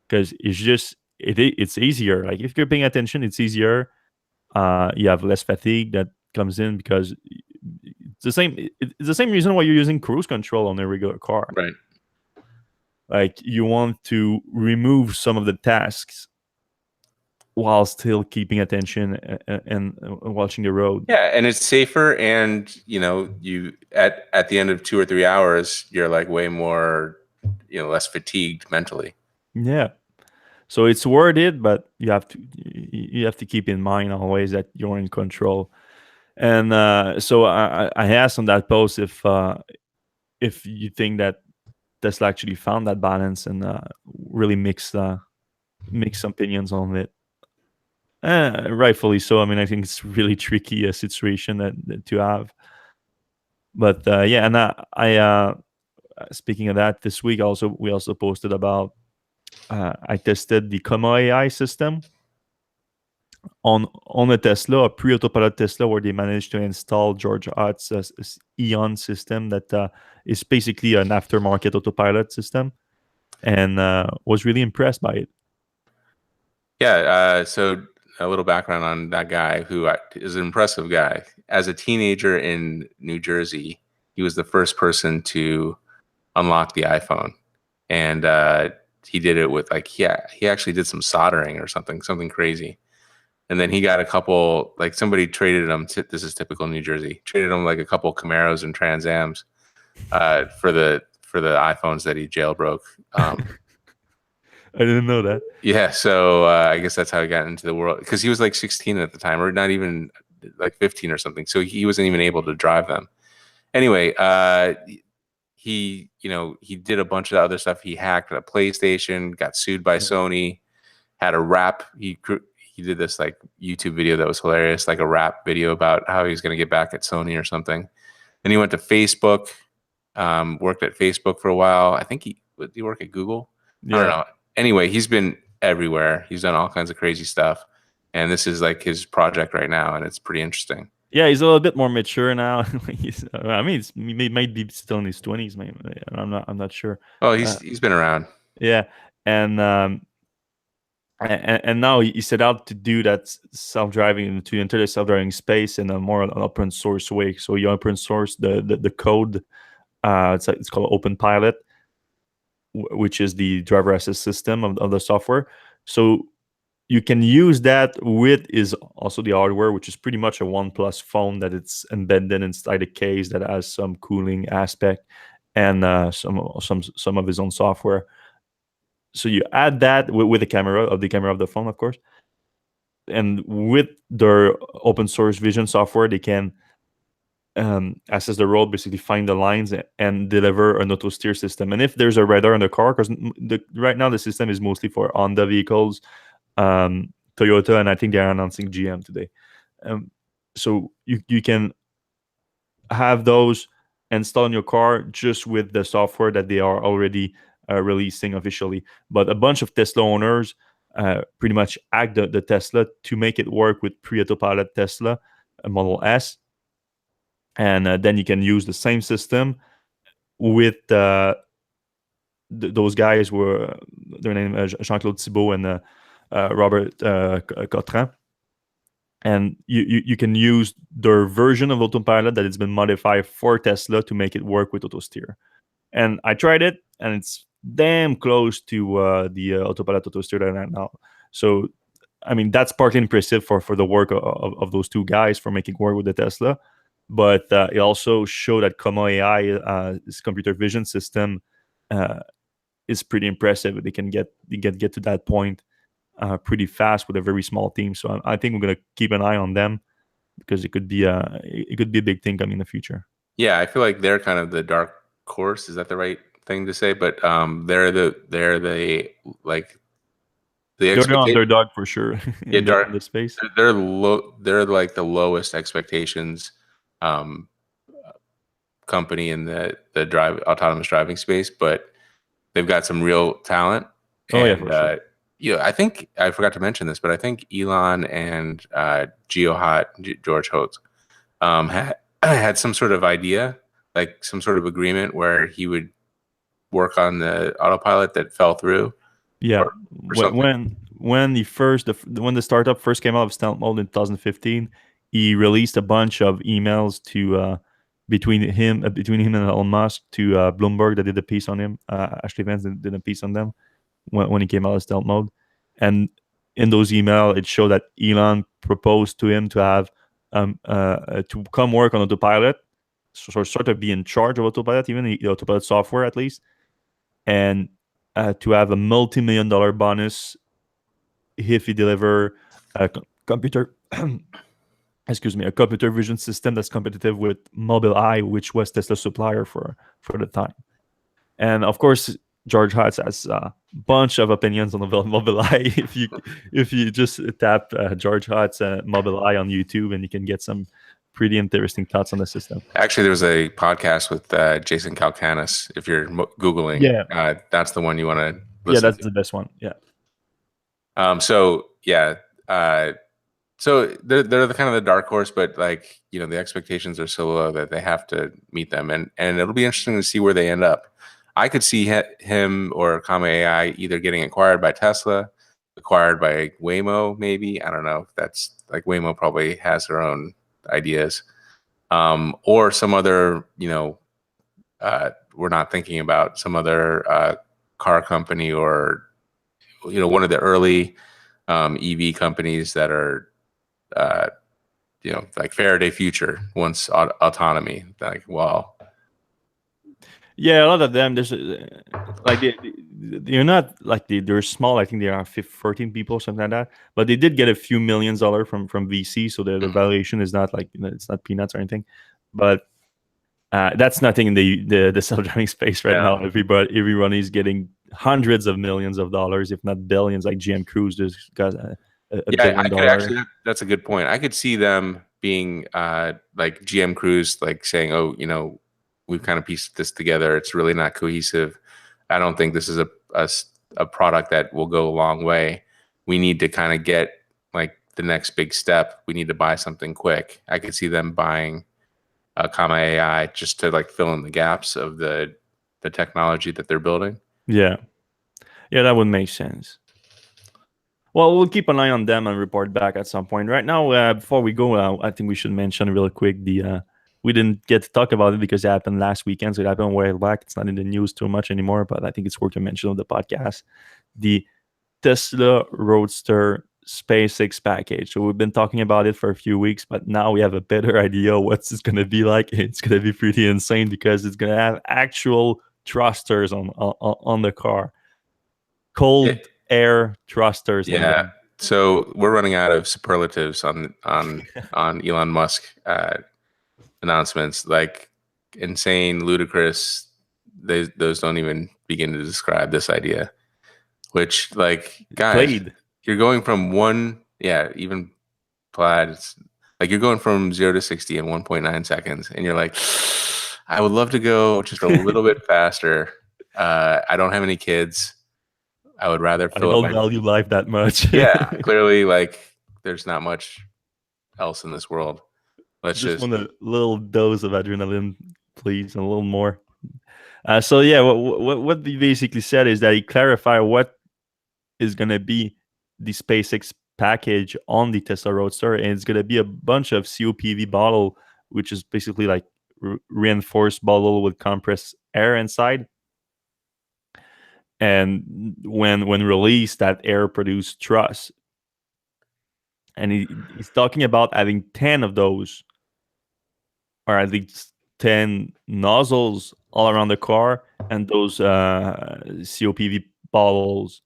Because it's easier. Like if you're paying attention, it's easier. You have less fatigue that comes in because it's the same. It's the same reason why you're using cruise control on a regular car. Right. Like you want to remove some of the tasks while still keeping attention and watching the road. Yeah, and it's safer, and you at the end of 2 or 3 hours, you're like way more, less fatigued mentally. Yeah. So it's worth it, but you have to keep in mind always that you're in control. And so I asked on that post if you think that Tesla actually found that balance and really mixed opinions on it. Rightfully so. I mean, I think it's really tricky a situation that to have. But yeah, and speaking of that, this week we also posted about I tested the Como AI system on a Tesla, a pre-autopilot Tesla, where they managed to install George Ott's Eon system that is basically an aftermarket autopilot system, and was really impressed by it. Yeah. So a little background on that guy, who is an impressive guy. As a teenager in New Jersey, he was the first person to unlock the iPhone, and he did it with he actually did some soldering or something crazy. And then he got a couple, like somebody traded him. This is typical New Jersey. Traded him like a couple Camaros and Trans Ams for the iPhones that he jailbroke. I didn't know that. Yeah, so I guess that's how he got into the world, because he was like 16 at the time, or not even like 15 or something. So he wasn't even able to drive them. Anyway, he did a bunch of other stuff. He hacked a PlayStation, got sued by Sony, had a rap. He did this like YouTube video that was hilarious, like a rap video about how he was going to get back at Sony or something. Then he went to Facebook, worked at Facebook for a while. I think did he work at Google? Yeah. I don't know. Anyway, he's been everywhere. He's done all kinds of crazy stuff, and this is like his project right now, and it's pretty interesting. Yeah, he's a little bit more mature now. I mean, he might be still in his 20s. Maybe I'm not sure. Oh, he's been around. Yeah, and now he set out to do that self-driving, to enter the self-driving space in a more open source way. So you open source the code. It's called Autopilot, which is the driver assist system of the software. So you can use that with is also the hardware, which is pretty much a OnePlus phone that it's embedded inside a case that has some cooling aspect and some of his own software. So you add that with the camera of the phone, of course, and with their open source vision software, they can assess the road, basically find the lines and deliver an auto steer system. And if there's a radar in the car, because right now the system is mostly for Honda vehicles, Toyota, and I think they're announcing GM today. So you can have those installed in your car just with the software that they are already releasing officially. But a bunch of Tesla owners pretty much hacked the Tesla to make it work with pre-autopilot Tesla Model S. And then you can use the same system with those guys were their name Jean-Claude Thibault and Robert Cotran. And you can use their version of Autopilot that has been modified for Tesla to make it work with AutoSteer. And I tried it, and it's damn close to the Autopilot AutoSteer that I have now. So, I mean, that's partly impressive for the work of those two guys for making it work with the Tesla. But it also showed that Como AI, this computer vision system, is pretty impressive. They can get to that point pretty fast with a very small team. So I think we're gonna keep an eye on them because it could be a big thing coming in the future. Yeah, I feel like they're kind of the dark horse. Is that the right thing to say? But they're the like the They're the expectation. underdog for sure Yeah, in the space. they're low. They're like the lowest expectations um, company in the autonomous driving space, but they've got some real talent. Oh yeah, And for sure. I think I forgot to mention this, but I think Elon and George Hotz had had some sort of idea, like some sort of agreement where he would work on the autopilot that fell through, Yeah, or something. when the startup first came out of stealth mode in 2015, he released a bunch of emails to between him and Elon Musk to Bloomberg that did a piece on him. Ashley Vance did a piece on them when he came out of stealth mode, and in those emails it showed that Elon proposed to him to have to come work on Autopilot, so sort of be in charge of Autopilot, even the Autopilot software at least, and to have a multi-million-dollar bonus if you deliver a computer excuse me, a computer vision system that's competitive with Mobileye, which was Tesla's supplier for the time. And of course, George Hotz has a bunch of opinions on Mobileye. If you just tap George Hotz Mobileye on YouTube, and you can get some pretty interesting thoughts on the system. Actually, there was a podcast with Jason Calcanis. If you're Googling, Yeah, that's the one you want to yeah, listen that's the best one. Yeah. So yeah, so they're the kind of the dark horse, but like the expectations are so low that they have to meet them, and it'll be interesting to see where they end up. I could see him or Kama AI either getting acquired by Tesla, acquired by Waymo, maybe. I don't know. That's like Waymo probably has their own ideas, or some other we're not thinking about some other car company, or one of the early EV companies that are like Faraday Future wants autonomy. Like, well, Yeah, a lot of them. There's like they're not like they're small. I think they are 13 people, something like that. But they did get a few $millions from VC, so the valuation is not like it's not peanuts or anything. But that's nothing in the self-driving space right now. Everyone is getting hundreds of millions of dollars, if not billions. Like GM Cruise just got a yeah, I $1 could billion. actually. That's a good point. I could see them being like GM Cruise, like saying, "Oh, we've kind of pieced this together. It's really not cohesive. I don't think this is a product that will go a long way. We need to kind of get like the next big step. We need to buy something quick." I could see them buying Comma AI just to like fill in the gaps of the technology that they're building. Yeah, that would make sense. Well, we'll keep an eye on them and report back at some point. Right now, before we go, I think we should mention real quick we didn't get to talk about it because it happened last weekend, so it happened a while back. It's not in the news too much anymore, but I think it's worth to mention on the podcast. The Tesla Roadster Spacex package. So we've been talking about it for a few weeks, but now we have a better idea what it's going to be like. It's going to be pretty insane because it's going to have actual thrusters on the car. Cold air thrusters. Yeah. So we're running out of superlatives on Elon Musk announcements. Like insane, ludicrous. Those don't even begin to describe this idea. Which, like, guys, you're going from even Plaid. It's like you're going from 0 to 60 in 1.9 seconds, and you're like, I would love to go just a little bit faster. I don't have any kids. I would rather I don't value life that much. Yeah, clearly, like there's not much else in this world. Let's just want a little dose of adrenaline, please, and a little more. So yeah, what he basically said is that he clarified what is going to be the SpaceX package on the Tesla Roadster, and it's going to be a bunch of COPV bottle, which is basically like reinforced bottle with compressed air inside. And when released, that air produced thrust. And he's talking about having 10 of those, or at least 10 nozzles all around the car, and those COPV bottles,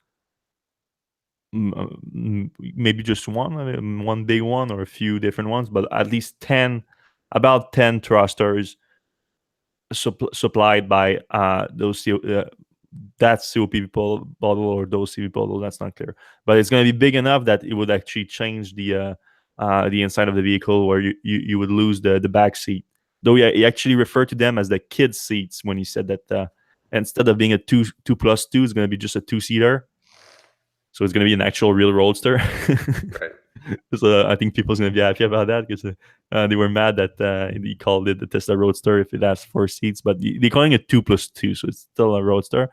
maybe just one big one or a few different ones, but at least 10, about 10 thrusters supplied by those that COPV bottle or those COPV bottles. That's not clear, but it's going to be big enough that it would actually change the inside of the vehicle, where you would lose the back seat. Though he actually referred to them as the kids seats when he said that instead of being a two plus two, it's going to be just a two-seater. So it's going to be an actual real Roadster. Right. So I think people's going to be happy about that, because they were mad that he called it the Tesla Roadster if it has 4 seats, but they're calling it 2+2, so it's still a Roadster.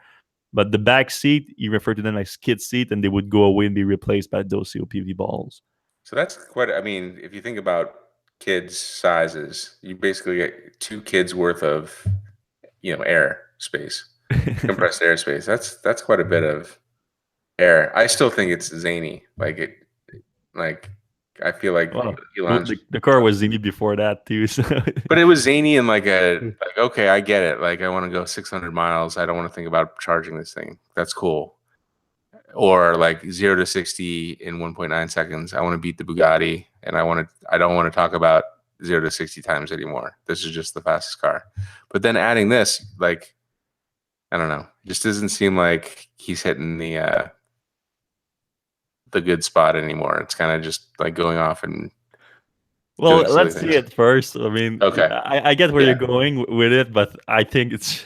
But the back seat, he referred to them as kid seat, and they would go away and be replaced by those COPV balls. So that's quite. I mean, if you think about kids' sizes, you basically get 2 kids worth of, air space, compressed air space. That's quite a bit of air. I still think it's zany. Like I feel like Well, Elon's. the car was zany before that too. So. But it was zany and like okay, I get it. Like I want to go 600 miles. I don't want to think about charging this thing. That's cool. Or like 0 to 60 in 1.9 seconds. I want to beat the Bugatti, and I don't want to talk about 0 to 60 times anymore. This is just the fastest car. But then adding this, like, I don't know, just doesn't seem like he's hitting the good spot anymore. It's kind of just like going off and. Well, let's see it first. I mean, okay, I get where you're going with it, but I think it's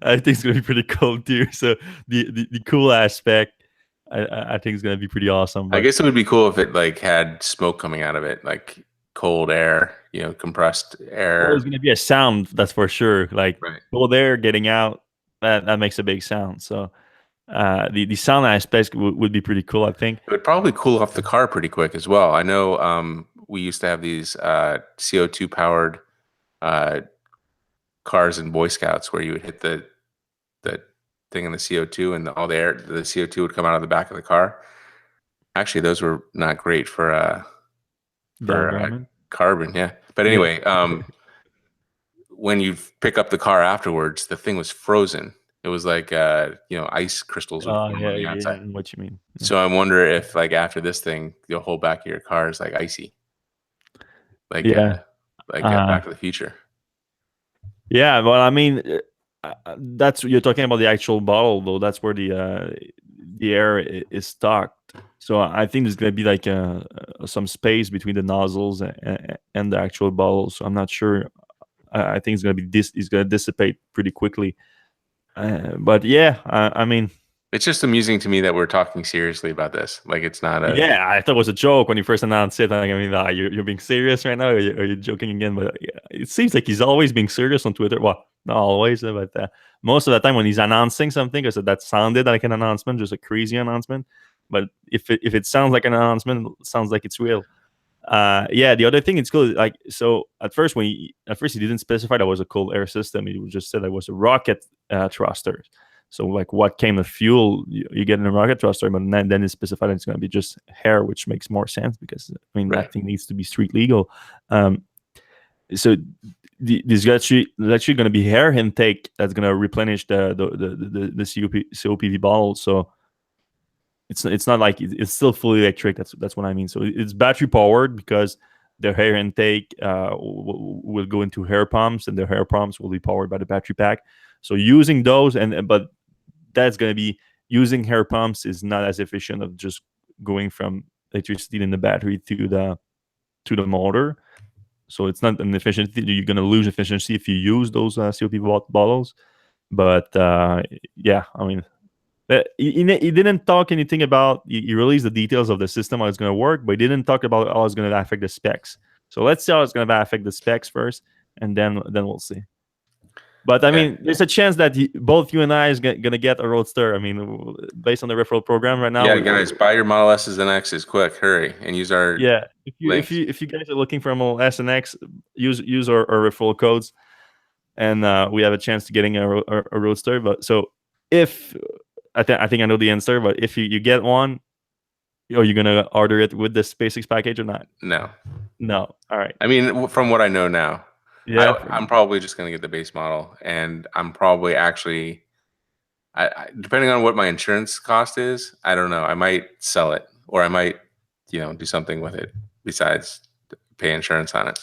gonna be pretty cool too. So the cool aspect, I think it's gonna be pretty awesome. But I guess it would be cool if it like had smoke coming out of it, like cold air, compressed air. Well, there's gonna be a sound, that's for sure. Like cold air getting out, that makes a big sound. So the sound aspect would be pretty cool, I think. It would probably cool off the car pretty quick as well. I know we used to have these CO2 powered cars in Boy Scouts where you would hit the thing in the CO2 and all the CO2 would come out of the back of the car. Actually, those were not great for carbon. Yeah. But anyway, when you pick up the car afterwards, the thing was frozen. It was like ice crystals would form on the outside. Yeah, what you mean. Yeah. So I wonder if like after this thing, the whole back of your car is like icy. Like Back to the Future. Yeah, well, I mean, that's you're talking about the actual bottle, though. That's where the air is stocked. So I think there's gonna be like some space between the nozzles and the actual bottle. So I'm not sure. I think it's gonna be it's gonna dissipate pretty quickly. But yeah, I mean. It's just amusing to me that we're talking seriously about this. Like it's not a. Yeah, I thought it was a joke when you first announced it. Like, I mean, you're being serious right now, or are you joking again? But it seems like he's always being serious on Twitter. Well, not always, but most of the time when he's announcing something, because that sounded like an announcement, just a crazy announcement. But if it sounds like an announcement, it sounds like it's real. Yeah, the other thing it's cool. Like, so at first he didn't specify that was a cold air system. He just said it was a rocket thruster. So like what came with fuel you get in a rocket thruster, but then it's specified it's going to be just air, which makes more sense because I mean that thing needs to be street legal. So there's actually going to be air intake that's going to replenish the COPV bottle. So it's not like it's still fully electric. That's what I mean. So it's battery powered because the air intake will go into air pumps, and the air pumps will be powered by the battery pack. So using those, but that's going to be using air pumps is not as efficient of just going from electricity in the battery to the motor. So it's not an efficiency. You're going to lose efficiency if you use those COP bottles. But yeah, I mean, he didn't talk anything about. He released the details of the system, how it's going to work, but he didn't talk about how it's going to affect the specs. So let's see how it's going to affect the specs first, and then we'll see. But I mean, there's a chance that both you and I is gonna get a Roadster. I mean, based on the referral program right now. Yeah, guys, buy your Model S's and X's quick, hurry, and use our. Yeah, if you guys are looking for a Model S and X, use our referral codes, and we have a chance to getting a Roadster. But so if I think I know the answer, but if you get one, are you gonna order it with the SpaceX package or not? No. All right. I mean, from what I know now. Yeah, I'm probably just going to get the base model, and I'm probably actually, depending on what my insurance cost is, I don't know. I might sell it, or I might, do something with it besides pay insurance on it.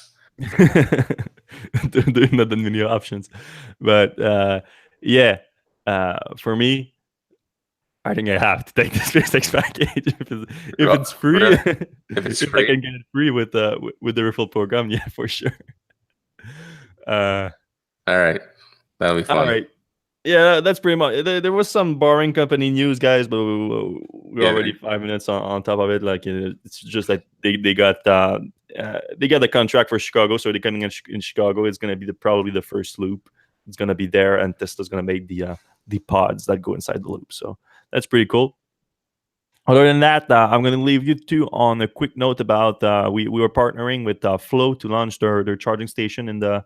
There's not that many options, but yeah. For me, I think I have to take the SpaceX package if Oh, it's free. really? If it's If I free? can get it free with the referral program, yeah, for sure. Uh, All right. That'll be all fun. right. Yeah, that's pretty much. There was some boring company news, guys, but we're Yeah. already 5 minutes on top of it. Like it's just like they got the contract for Chicago, so they're coming in Chicago. It's gonna be probably the first loop. It's gonna be there, and Tesla's gonna make the pods that go inside the loop. So that's pretty cool. Other than that, I'm going to leave you two on a quick note about we were partnering with Flow to launch their charging station in the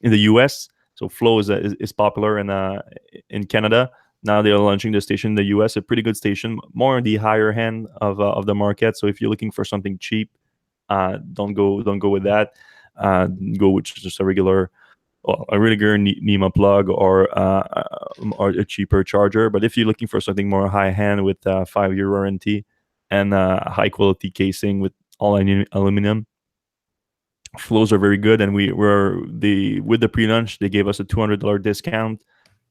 US. So Flow is popular in Canada. Now they are launching the station in the US, a pretty good station, more on the higher end of the market. So if you're looking for something cheap, don't go with that. Go with just a regular NEMA plug or a cheaper charger. But if you're looking for something more high end with 5 year warranty and high quality casing with all aluminum, flows are very good. And with the pre-launch, they gave us a $200 discount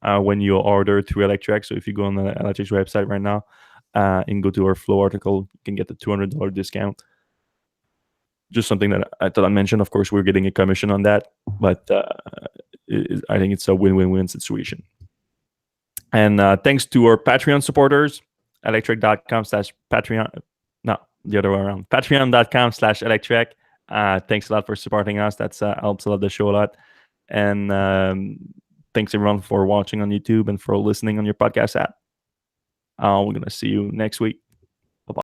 when you order through Electrek. So if you go on the Electrek's website right now and go to our flow article, you can get the $200 discount. Just something that I thought I'd mention. Of course, we're getting a commission on that, but I think it's a win-win-win situation. And thanks to our Patreon supporters, Electrek.com/Patreon. No, the other way around. Patreon.com/Electrek. Thanks a lot for supporting us. That helps a lot the show a lot. And thanks everyone for watching on YouTube and for listening on your podcast app. We're going to see you next week.